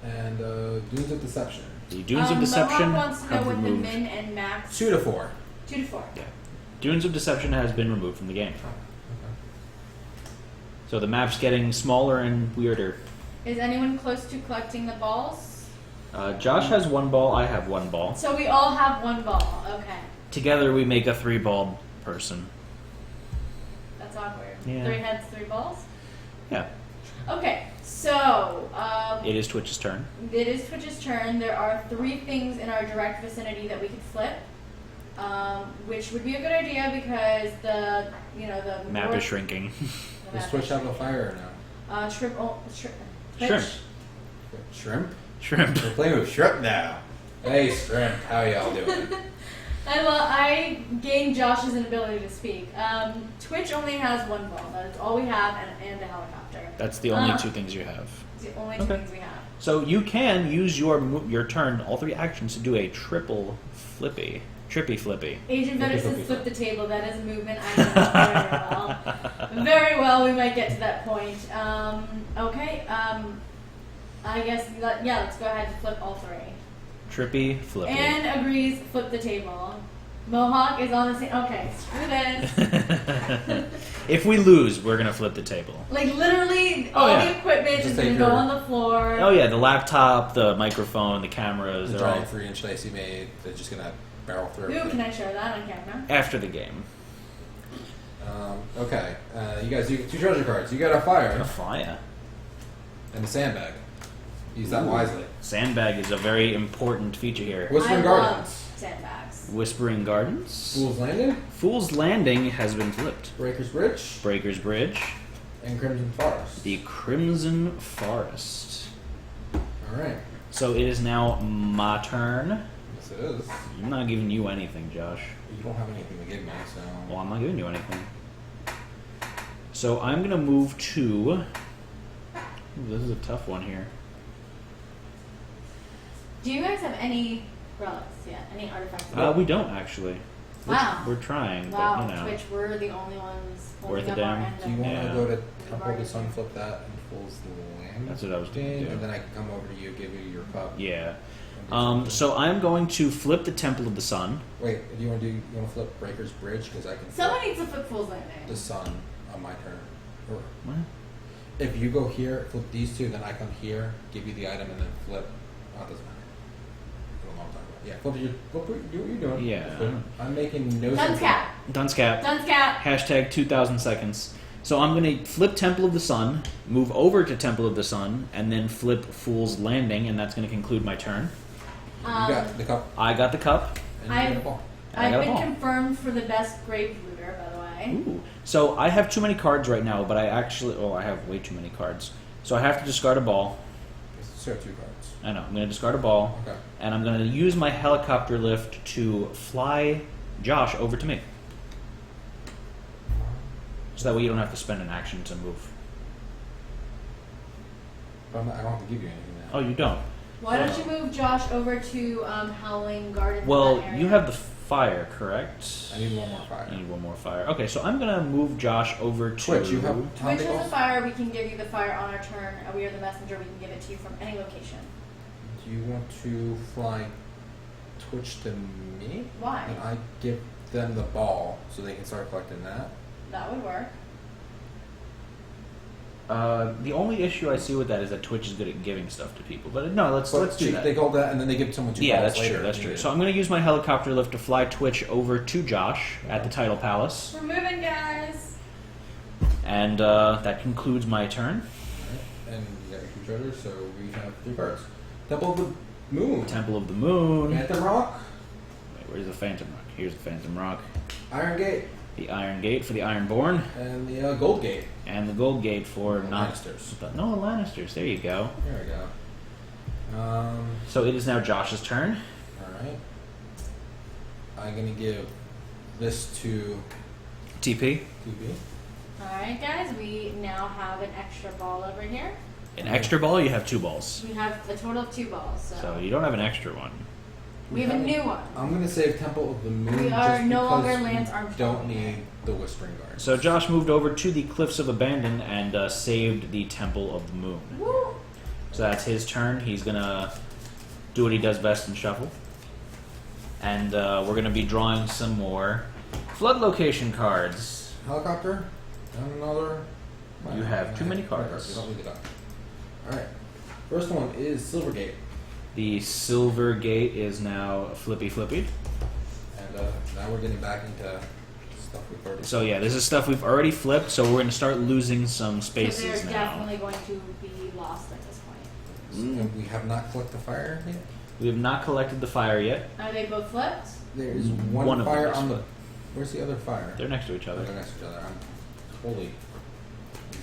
and Dunes of Deception. The Dunes of Deception Mohawk wants to know have what the removed. min and max. 2 to 4. 2 to 4. Yeah. Dunes of Deception has been removed from the game. So the map's getting smaller and weirder. Is anyone close to collecting the balls? Josh has 1 ball, I have 1 ball. So we all have 1 ball. Okay. Together we make a 3-balled person. That's awkward. Yeah. 3 heads, 3 balls? Yeah. Okay. So, It is Twitch's turn. it is Twitch's turn. There are 3 things in our direct vicinity that we could flip, which would be a good idea because the Map north- is shrinking. the Does map Twitch is have a fire now? shrimp. Shrimp. Shrimp? Shrimp. We're playing with shrimp now. Hey, shrimp, how y'all doing? I gained Josh's inability to speak. Twitch only has 1 ball. That's all we have, and a helicopter. That's the only 2 things you have. It's the only 2 Okay. things we have. So you can use your turn, all 3 actions, to do a triple trippy flippy. Agent Better says flip the table. That is a movement I know very well. Very well. We might get to that point. Okay. I guess let's go ahead and flip all 3. Trippy flippy. Anne agrees. Flip the table. Mohawk is on the same. Okay, screw this. If we lose, we're gonna flip the table. Like literally, Oh, all yeah. the equipment Just is take gonna go your- on the floor. Oh yeah, the laptop, the microphone, the cameras, The they're all giant 3-inch dice you made, they're just gonna barrel through. Ooh, can I show that on camera? after the game. Okay, you guys do 2 treasure cards. You got a A fire fire. and a sandbag. Use that Ooh. wisely. Sandbag is a very important feature here. Whispering I Gardens. love sandbags. Whispering Gardens. Fool's Landing. Fool's Landing has been flipped. Breaker's Bridge. Breaker's Bridge. And Crimson Forest. The Crimson Forest. Alright. So it is now my turn. Yes, it is. I'm not giving you anything, Josh. You don't have anything to give me, so. Well, I'm not giving you anything. So I'm going to move to... Ooh, this is a tough one here. Do you guys have any relics yet? Any artifacts? We don't, actually. Wow. We're trying, Wow, but, you know. Twitch, we're the only ones holding Worth a up our damn. end Do you of want to Yeah. go to We've Temple of already the Sun, done. flip that, and Fool's Land? That's what I was gonna do. And then I can come over to you, give you your cup. Yeah. and do something. So I'm going to flip the Temple of the Sun. Wait, do you want to flip Breaker's Bridge? Because I can Someone flip needs to flip Fool's Landing. the Sun on my turn. Or What? if you go here, flip these 2, then I come here, give you the item, and then flip. Oh, it doesn't matter. I don't know what I'm talking about. Yeah, flip what you're doing. Yeah. Flip. I'm making no Dunce sense. cap. Dunce cap. Dunce cap. Hashtag 2,000 seconds. So I'm going to flip Temple of the Sun, move over to Temple of the Sun, and then flip Fool's Landing, and that's going to conclude my turn. You got the cup, I got the cup. and you got the ball. And I got I've a been ball. confirmed for the best grave looter, by the way. Ooh. So I have too many cards right now, but I have way too many cards. So I have to discard a ball. So 2 cards. I know. I'm going to discard a ball, Okay. and I'm going to use my helicopter lift to fly Josh over to me. So that way you don't have to spend an action to move. But I don't have to give you anything now. Oh, you don't? Why don't you move Josh over to Howling Gardens? Well, that area? you have the fire, correct? I need 1 more fire. I need 1 more fire. Okay, so I'm going to move Josh over to... Twitch, you have Twitch Tommy has a balls? fire. We can give you the fire on our turn. We are the messenger. We can give it to you from any location. Do you want to fly Twitch to me? Why? And I give them the ball so they can start collecting that? That would work. The only issue I see with that is that Twitch is good at giving stuff to people. But no, let's do that. They hold that and then they give someone 2 Yeah, balls that's later. true. That's if true. needed. So I'm going to use my helicopter lift to fly Twitch over to Josh at the Title Palace, We're moving, guys. and that concludes my turn. Alright, and you got your 2 treasures, so we have 3 cards. Temple of the Moon. Temple of the Moon. Phantom Rock. Wait, where's the Phantom Rock? Here's the Phantom Rock. Iron Gate. The Iron Gate for the Ironborn, And the Gold Gate. and the Gold Gate for The not Lannisters. No, the Lannisters. There you go. There we go. So it is now Josh's turn. Alright. I'm going to give this to TP. TB. Alright, guys. We now have an extra ball over here. An extra ball. You have 2 balls, We have a total of 2 balls. so you don't have an extra one. We have a new one. I'm going to save Temple of the Moon. We are just no longer because Lance we Armstrong don't here. need the Whispering Guard. So Josh moved over to the Cliffs of Abandon and saved the Temple of the Moon. Woo! So that's his turn. He's gonna do what he does best and shuffle. And we're gonna be drawing some more flood location cards. Helicopter. And another. You have too many cards. You don't need the dock. Alright. First one is Silvergate. The Silver Gate is now flippy. And now we're getting back into stuff we've already. So yeah, this is stuff we've already flipped, so we're gonna start losing some So spaces they're now. definitely going to be lost at this point. And we have not collected the fire yet. We have not collected the fire yet. Are they both flipped? There's One one of them fire is on the. flipped. Where's the other fire? They're next to each Oh, other. they're next to each other. I'm totally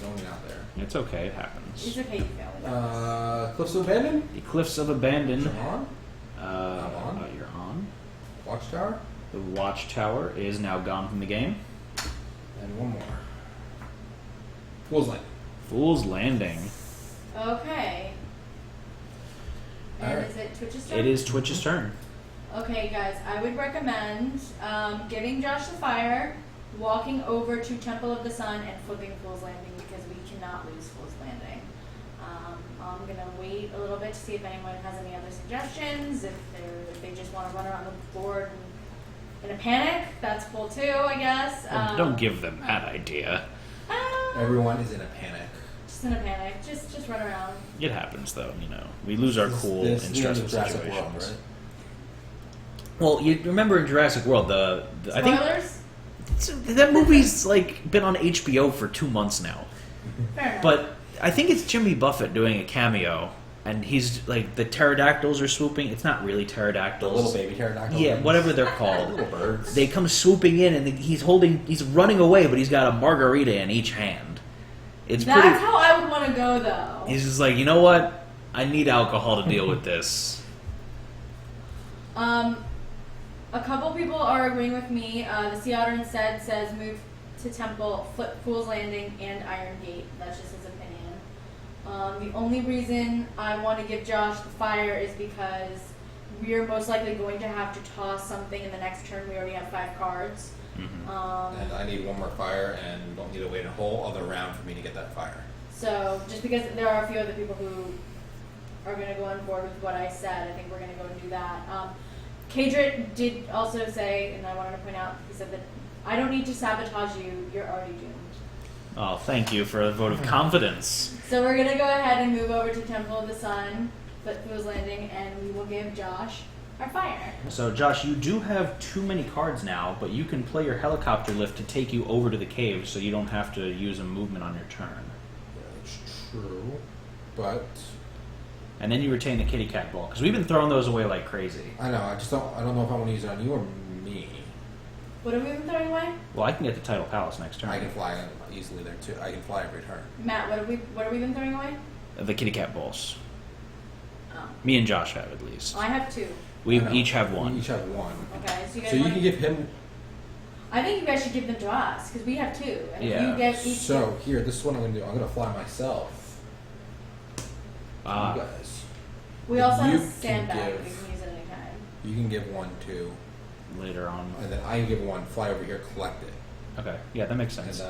zoning out there. It's okay, it happens. It's okay, you failed. We got this. Cliffs of Abandon. The Cliffs of Abandon. John. You're on. Watchtower. The Watchtower is now gone from the game. And one more. Fool's Land. Fool's Landing. Okay. Twitch's turn? It is Twitch's turn. Okay, guys, I would recommend giving Josh the fire, walking over to Temple of the Sun, and flipping Fool's Landing because we cannot lose Fool's Landing. I'm going to wait a little bit to see if anyone has any other suggestions. If they just want to run around the board in a panic, that's cool too, I guess. Don't give them that idea. Everyone is in a panic. Just in a panic. Just run around. It happens, though. We lose our cool in stressful Jurassic situations. World, right? Well, you remember in Jurassic World, I think Spoilers? that movie's been on HBO for 2 months now. Fair enough. But I think it's Jimmy Buffett doing a cameo, and he's the pterodactyls are swooping. It's not really The pterodactyls. little baby pterodactyl. Yeah, whatever they're called. Little birds. They come swooping in, and he's running away, but he's got a margarita in each hand. It's That's pretty. how I would want to go, though. He's just you know what? I need alcohol to deal with this. A couple people are agreeing with me. The Sea Otter instead says move to Temple, flip Fool's Landing, and Iron Gate. That's just his opinion. The only reason I want to give Josh the fire is because we're most likely going to have to toss something in the next turn. We already have 5 cards. Mm-hmm. And I need one more fire, and don't need to wait a whole other round for me to get that fire. So just because there are a few other people who are going to go on board with what I said, I think we're going to go and do that. Kadrit did also say, and I wanted to point out, he said that I don't need to sabotage you. You're already doomed. Oh, thank you for a vote of confidence. So we're going to go ahead and move over to Temple of the Sun, flip Fool's Landing, and we will give Josh our fire. So, Josh, you do have too many cards now, but you can play your helicopter lift to take you over to the cave, so you don't have to use a movement on your turn. That's true, but And then you retain the kitty cat ball, because we've been throwing those away like crazy. I know. I don't know if I want to use it on you or me. What have we been throwing away? Well, I can get the Title Palace next turn. I can fly easily there too. I can fly every turn. Matt, what have we been throwing away? The kitty cat balls. Oh. Me and Josh have, at least. I have 2. We I know. each have one. We each have one. Okay, so you guys So you want can give him. I think you guys should give them to us, because we have 2. And Yeah. if you get each So here, this is what I'm going to do. I'm going to fly myself. You guys. we also have you a can sandbag that we give- can use at any time. You can give one too, Later on. and then I can give one. Fly over here, collect it. Okay, yeah, that makes And sense.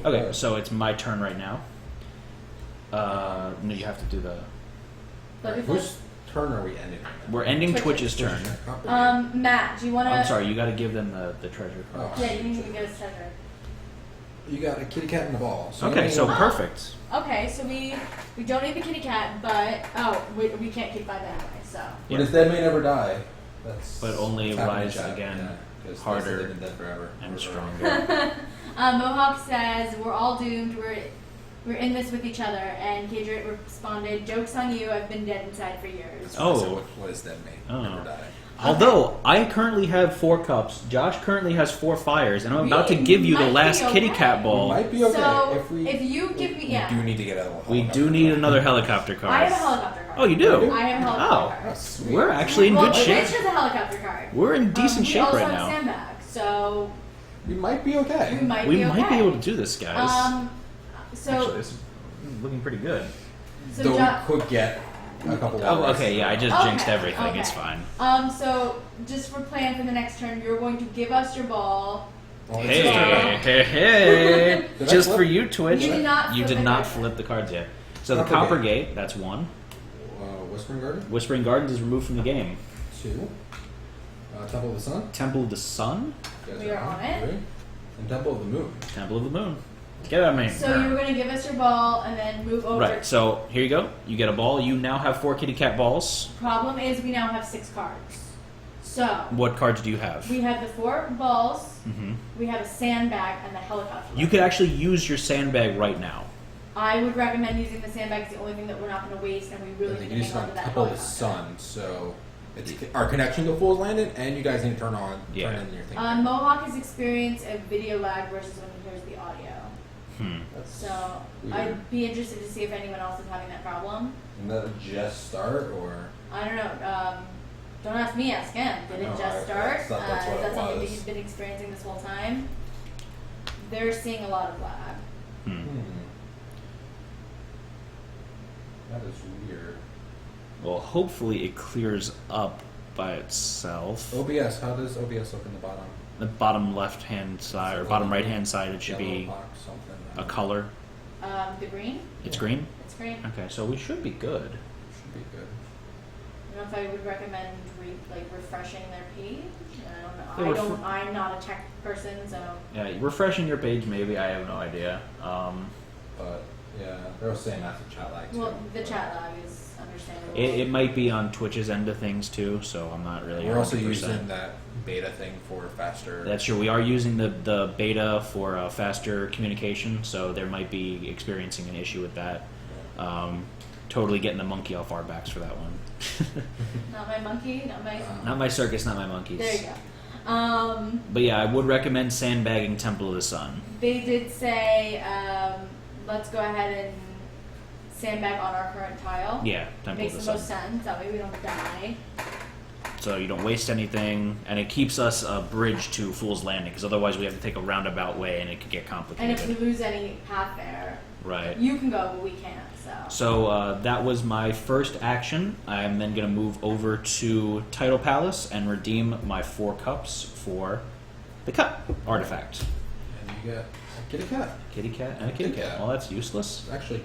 we're Okay, good. so it's my turn right now. No, you have to do the... But before, Whose turn are we ending? Right now? We're ending Twitch's. Twitch's turn. Matt, do you want to? I'm sorry, you got to give them the treasure card. Oh. Yeah, you need to get us treasure. You got a kitty cat and a ball. So Okay, so Oh. perfect. Okay, so we don't need the kitty cat, but we can't keep 5 anyway. So But Yeah. if dead may never die. That's But only what's happening in rise chat. again, Yeah, 'cause they harder said they've been dead forever. and Or stronger. Mohawk says we're all doomed. We're in this with each other. And Kadrit responded, "Jokes on you. I've been dead inside for years." Oh. So what is dead may Oh. never die? Although, I currently have 4 cups, Josh currently has 4 fires, and I'm about to We give you the might last be kitty okay. cat We ball. might be okay So if you give me, we do need to get out of the We do need another helicopter card. I have a helicopter card. Oh, you do? I have a helicopter Oh. card. That's sweet. We're actually in well, good shape. Rich has a helicopter card. We're in decent we shape also right have now. a sandbag, so We might be okay. we might We be okay. might be able to do this, guys. So Actually, this is looking pretty good. so Though Jo- we could get a couple. Oh, more okay, yeah, I just Okay, jinxed everything. okay. It's fine. So just for plan for the next turn, you're going to give us your ball. Well, it's Hey, just a- hey, hey! Did I Just flip? for you, Twitch. You did not You flip did the not card. flip the cards yet. So the Copper Copper Gate. Gate, that's 1. Whispering Garden, Whispering Gardens is removed from the game. 2. Temple of the Sun. Temple of the Sun, You guys We are on it. 3. And Temple of the Moon. Temple of the Moon. Get out of me. So you're going to give us your ball and then move over. Right, so here you go. You get a ball. You now have 4 kitty cat balls. Problem is we now have 6 cards. So What cards do you have? we have the 4 balls, Hmm. we have a sandbag, and the helicopter. You could actually use your sandbag right now. I would recommend using the sandbag. It's the only thing that we're not going to waste, and we really And need you to can use hang it on on to that Temple of the helicopter. Sun. So it's our connection to Fool's Landing, and you guys need to turn Yeah. in your thing. Mohawk has experienced a video lag versus when he hears the audio. That's So weird. I'd be interested to see if anyone else is having that problem. Did that just start, or I don't know. Don't ask me, ask him. Did it No, just I start? thought that's what Is that it something that was. he's been experiencing this whole time? They're seeing a lot of lag. that is weird. Well, hopefully it clears up by itself. OBS. How does OBS look in the bottom? The bottom left-hand side or bottom right-hand side, it should be Yellow box, something. a color. The green? It's green? It's green. Okay, so we should be good. Should be good. I don't know if I would recommend refreshing their page. I They don't know. I'm not a tech person, so. Yeah, refreshing your page, maybe. I have no idea. But yeah, they were saying that's a chat lag too. Well, the chat lag is understandable. It might be on Twitch's end of things too, so I'm not really. We're also 100%. using that beta thing for faster. That's true. We are using the beta for faster communication, so there might be experiencing an issue with that. Totally getting the monkey off our backs for that one. Not my monkey, Not my circus, not my monkeys. There you go. But yeah, I would recommend sandbagging Temple of the Sun. They did say, let's go ahead and sandbag on our current tile. Yeah, Temple Makes of the the most Sun. sense. That way we don't die. So you don't waste anything, and it keeps us a bridge to Fool's Landing, because otherwise we have to take a roundabout way, and it could get And complicated. if we lose any path there, Right. you can go, but we can't. So that was my first action. I'm then going to move over to Title Palace and redeem my 4 cups for the cup artifact. And you get a kitty cat. Kitty cat and a kitty cat. Well, that's useless. Actually,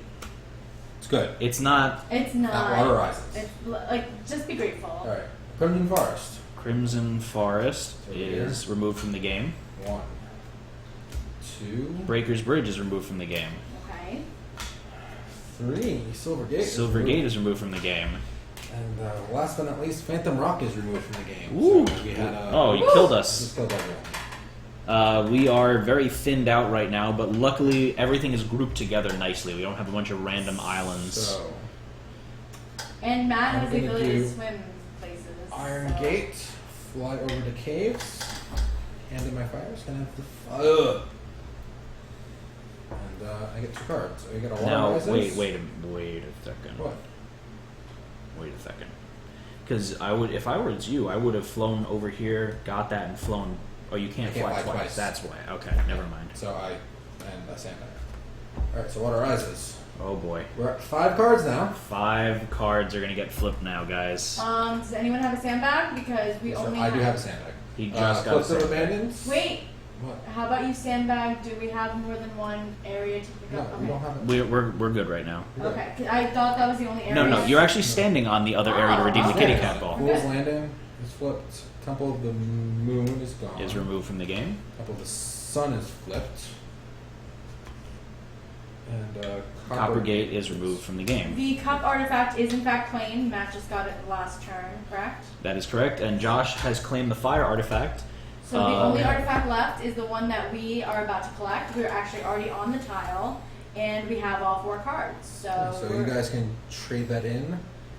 it's good. It's not It's not. That water rises. It's just be grateful. All right, Crimson Forest. Crimson Forest Over is here. removed from the game. 1, 2, Breaker's Bridge is removed from the game. Okay. 3. Silver Gate. Silver Gate is removed from the game. And last but not least, Phantom Rock is removed from the game. Ooh. So we had Oh, you killed just us. killed everyone. We are very thinned out right now, but luckily everything is grouped together nicely. We don't have a bunch of random islands. So And Matt I'm has the gonna ability to do swim places. Iron so. Gate, fly over to caves, hand in my fires, gonna have to. And I get 2 cards. So I get a water Now, rises. wait a second. What? Wait a second. Because if I were you, I would have flown over here, got that, and flown. Oh, you can't, I can't fly fly twice. twice. That's why. Okay, never mind. So and a sandbag. Alright, so water rises. Oh boy. We're at 5 cards now. 5 cards are gonna get flipped now, guys. Does anyone have a sandbag? Because we So only I do have a sandbag. He just got Cliffs of sandbag. Abandons. Wait, What? how about you sandbag? Do we have more than one area to pick No, up? we don't have it. We're good right now. We're good. Okay, 'cause I thought that was the only area. No, you're actually standing on the other area to redeem the Oh, kitty okay. cat ball. Fool's Landing is flipped. Temple of the Moon is gone. Is removed from the game. Temple of the Sun is flipped. And Coppergate is removed from the game. The cup artifact is in fact claimed. Matt just got it last turn, correct? That is correct, and Josh has claimed the fire artifact. So the only yeah. artifact left is the one that we are about to collect. We're actually already on the tile, and we have all 4 cards. So, So you guys can trade that in.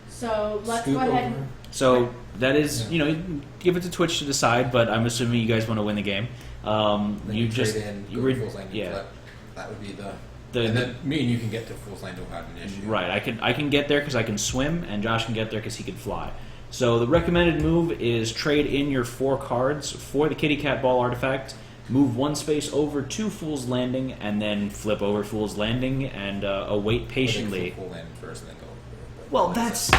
So let's Scoop go ahead. over. And, So that is, Yeah. you know, give it to Twitch to decide, but I'm assuming you guys want to win the game. Then You just trade in, you go re- to Fool's Landing, yeah. flip. That would be the. The- and then me and you can get to Fool's Landing without an issue. Right, I can get there because I can swim, and Josh can get there because he can fly. So the recommended move is trade in your 4 cards for the kitty cat ball artifact, move 1 space over to Fool's Landing, and then flip over Fool's Landing and await patiently. Fool's Landing first, and then go over. Well, that's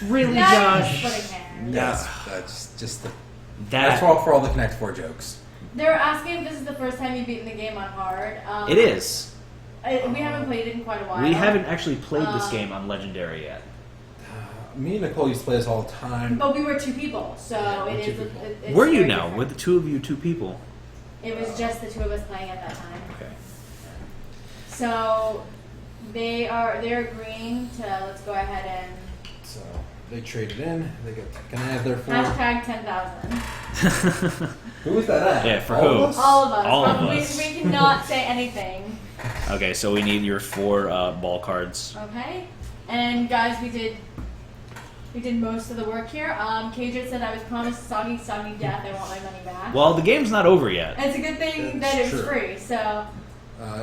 really now you're Josh. splitting hairs. Yes, that's just the. That That's for all the Connect 4 jokes. They're asking if this is the first time you've beaten the game on hard. it is. We haven't played it in quite a while. We haven't actually played this Um, game on Legendary yet. Me and Nicole used to play this all the time. But we were 2 people, so Yeah, it we're is. 2 people. It's Were you very now? different. With the 2 of you, 2 people. It was just the 2 of us playing at that time. Okay. So they're agreeing to let's go ahead and So they traded in. They can I have their 4. hashtag 10,000. Who was that at? Yeah, for All who? of us? All of us. All of we, us. we cannot say anything. Okay, so we need your 4 ball cards. Okay. And guys, we did most of the work here. Kajit said I was promised soggy death. I want my money back. Well, the game's not over yet. And it's a good thing That's that it was true. free. So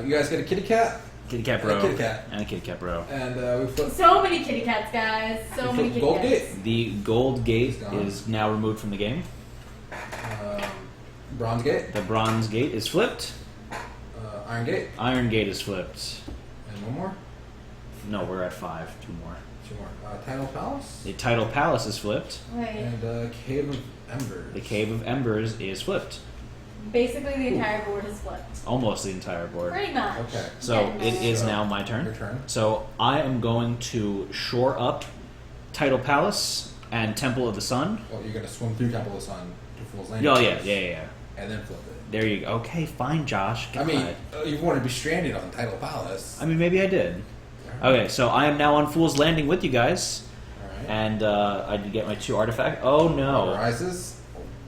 You guys get a kitty cat, Kitty cat And a bro. kitty cat. And a kitty cat bro. and we flip. so many kitty cats, guys. So we many flip kitty Gold cats. Gate, The gold gate It's gone. is now removed from the game. Bronze Gate, The bronze gate is flipped. Iron Gate, Iron gate is flipped. and one more. No, we're at 5. 2 more. 2 more. Title Palace. The Title Palace is flipped. Wait. And Cave of Embers. The Cave of Embers is flipped. Basically, the entire board is flipped. Almost the entire board. Pretty much. Okay. So Yeah, it is So, now my turn. Your turn. So I am going to shore up Title Palace and Temple of the Sun. Well, you're going to swim through Temple of the Sun to Fool's Landing. Oh, yeah. And then flip it. There you go. Okay, fine, Josh. I mean, God. you want to be stranded on Title Palace. I mean, maybe I did. Alright. Okay, so I am now on Fool's Landing with you guys. Alright. And I did get my 2 artifacts. Oh, Water no. rises.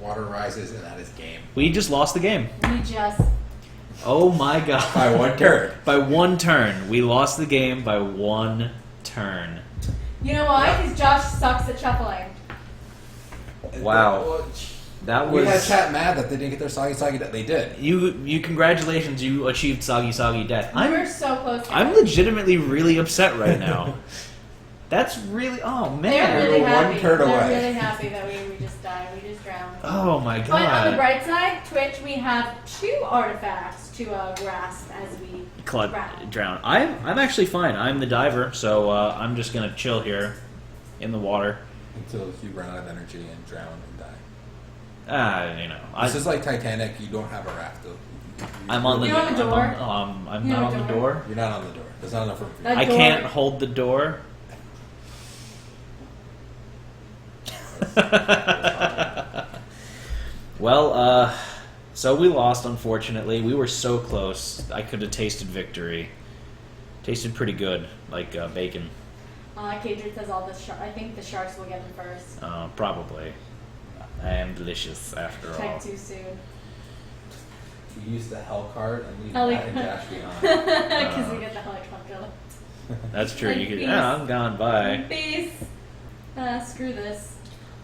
Water rises, and that is game. We just lost the game. We just. Oh, my God. By 1 turn. By 1 turn. We lost the game by 1 turn. You know why? Because Josh sucks at shuffling. Wow. That We had was... chat mad that they didn't get their soggy that they did. You congratulations, you achieved soggy death. We were so close. To I'm it. legitimately really upset right now. That's really... Oh, They're man. really We're one happy. turn They're away. really happy that we just died. We just drowned. Oh, my But on the God. bright side, Twitch, we have 2 artifacts to grasp as we Drown. I'm actually fine. I'm the diver, so I'm just going to chill here in the water. Until you run out of energy and drown and die. You know. This is like Titanic. You don't have a raft. I'm on the You have a door? I'm You not have on a the door? door. You're not on the door. There's not enough room for you. That I door- can't hold the door. Well, so we lost, unfortunately. We were so close. I could have tasted victory. Tasted pretty good, like bacon. Kadrid says all the I think the sharks will get them first. Probably. I am delicious, after all. Check too soon. You use the hell card and leave Heli- Matt and Dash behind. Because we get the helicopter. That's true. You could. Peace. Yeah, I'm gone. Bye. Peace. Screw this.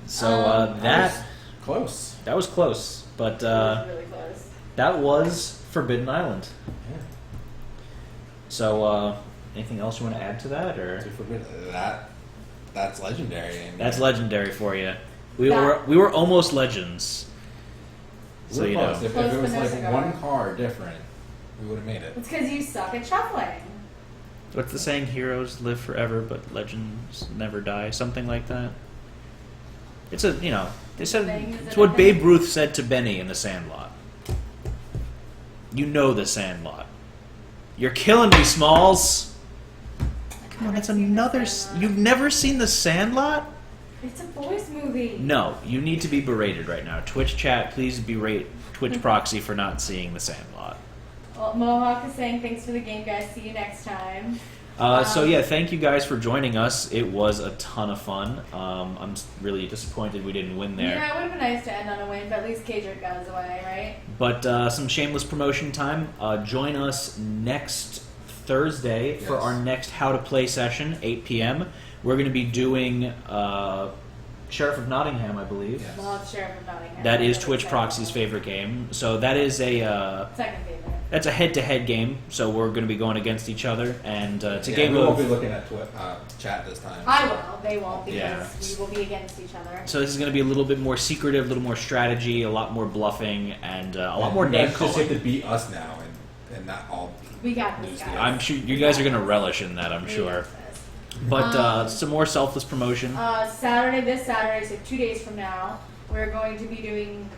So That was close. that was close, but It was really close. that was Forbidden Island. Yeah. So anything else you want to add to that, or So forbidden. That's legendary. I mean, that's legendary for you? We That- were almost legends. So we're you close. know. If Close it was but no like cigar. 1 card different, we would have made it. It's because you suck at shuffling. What's the saying? Heroes live forever, but legends never die. Something like that. It's a they said Thing, is it's it what a Babe thing? Ruth said to Benny in The Sandlot. You know The Sandlot. You're killing me, Smalls. Come on, that's another. You've never seen The Sandlot? It's a boys' movie. No, you need to be berated right now. Twitch chat, please berate Twitch proxy for not seeing The Sandlot. Well, Mohawk is saying thanks for the game, guys. See you next time. So yeah, thank you guys for joining us. It was a ton of fun. I'm really disappointed we didn't win there. Yeah, it would have been nice to end on a win, but at least Kadrid got his away, right? But some shameless promotion time. Join us next Thursday for Yes. our next How to Play session, 8 p.m. We're going to be doing Sheriff of Nottingham, I believe. Yes. Well, it's Sheriff of Nottingham. That is That's Twitch second. Proxy's favorite game. So that is a Second favorite. that's a head-to-head game. So we're going to be going against each other, and it's a Yeah, game we won't of. be looking at chat this time. I will. They won't because Yeah. we will be against each other. So this is going to be a little bit more secretive, a little more strategy, a lot more bluffing, and a lot more You name guys just have calling. to beat us now and not all. We got this, Lose guys. the- I'm sure you guys are going to relish in that. I'm We sure. got this. But some more selfless promotion. This Saturday, so 2 days from now, we're going to be doing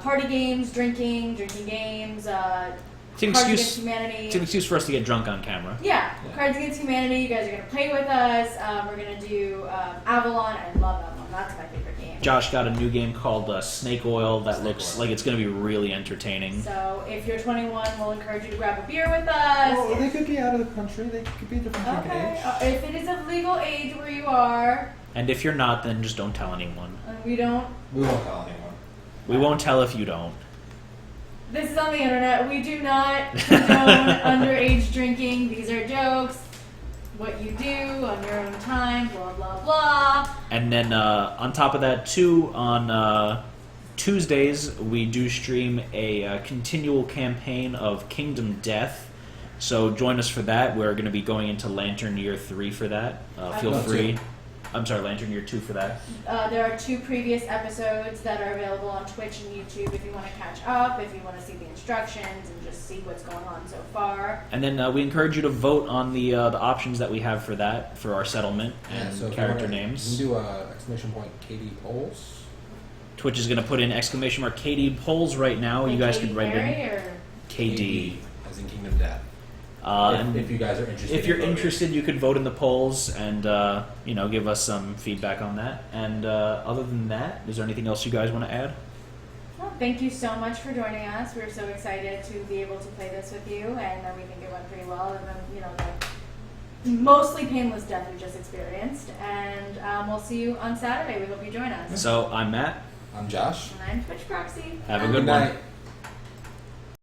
party games, drinking games, It's an Cards excuse. Against Humanity. It's an excuse for us to get drunk on camera. Yeah, Yeah. Cards Against Humanity. You guys are going to play with us. We're going to do Avalon. I love Avalon. That's my favorite game. Josh got a new game called Snake Oil that Snake looks Oil. like it's going to be really entertaining. So if you're 21, we'll encourage you to grab a beer with us. Well, they could be out of the country. They could be different Okay. age. If it is of legal age where you are, And if you're not, then just don't tell anyone. we don't. We won't tell anyone. We won't tell if you don't. This is on the internet. We do not condone underage drinking. These are jokes. What you do on your own time. Blah blah blah. And then on top of that, too, on Tuesdays we do stream a continual campaign of Kingdom Death. So join us for that. We're going to be going into Lantern Year 3 for that. Feel No, free. I'm sorry, Lantern, you're 2 for that. There are 2 previous episodes that are available on Twitch and YouTube if you want to catch up, if you want to see the instructions and just see what's going on so far. And then we encourage you to vote on the options that we have for that, for our settlement and so if you character wanna, names. You can do KD polls. Twitch is going to put in _KD polls right now. Like You guys Katy could write Perry in or KD. As in Kingdom Death. If you guys are interested. If you're in voting. interested, you could vote in the polls and give us some feedback on that. And other than that, is there anything else you guys want to add? Well, thank you so much for joining us. We're so excited to be able to play this with you, and we think it went pretty well. And then, the mostly painless death we just experienced. And we'll see you on Saturday. We hope you join us. So I'm Matt. I'm Josh. And I'm Twitch Proxy. Have a Good good night. one.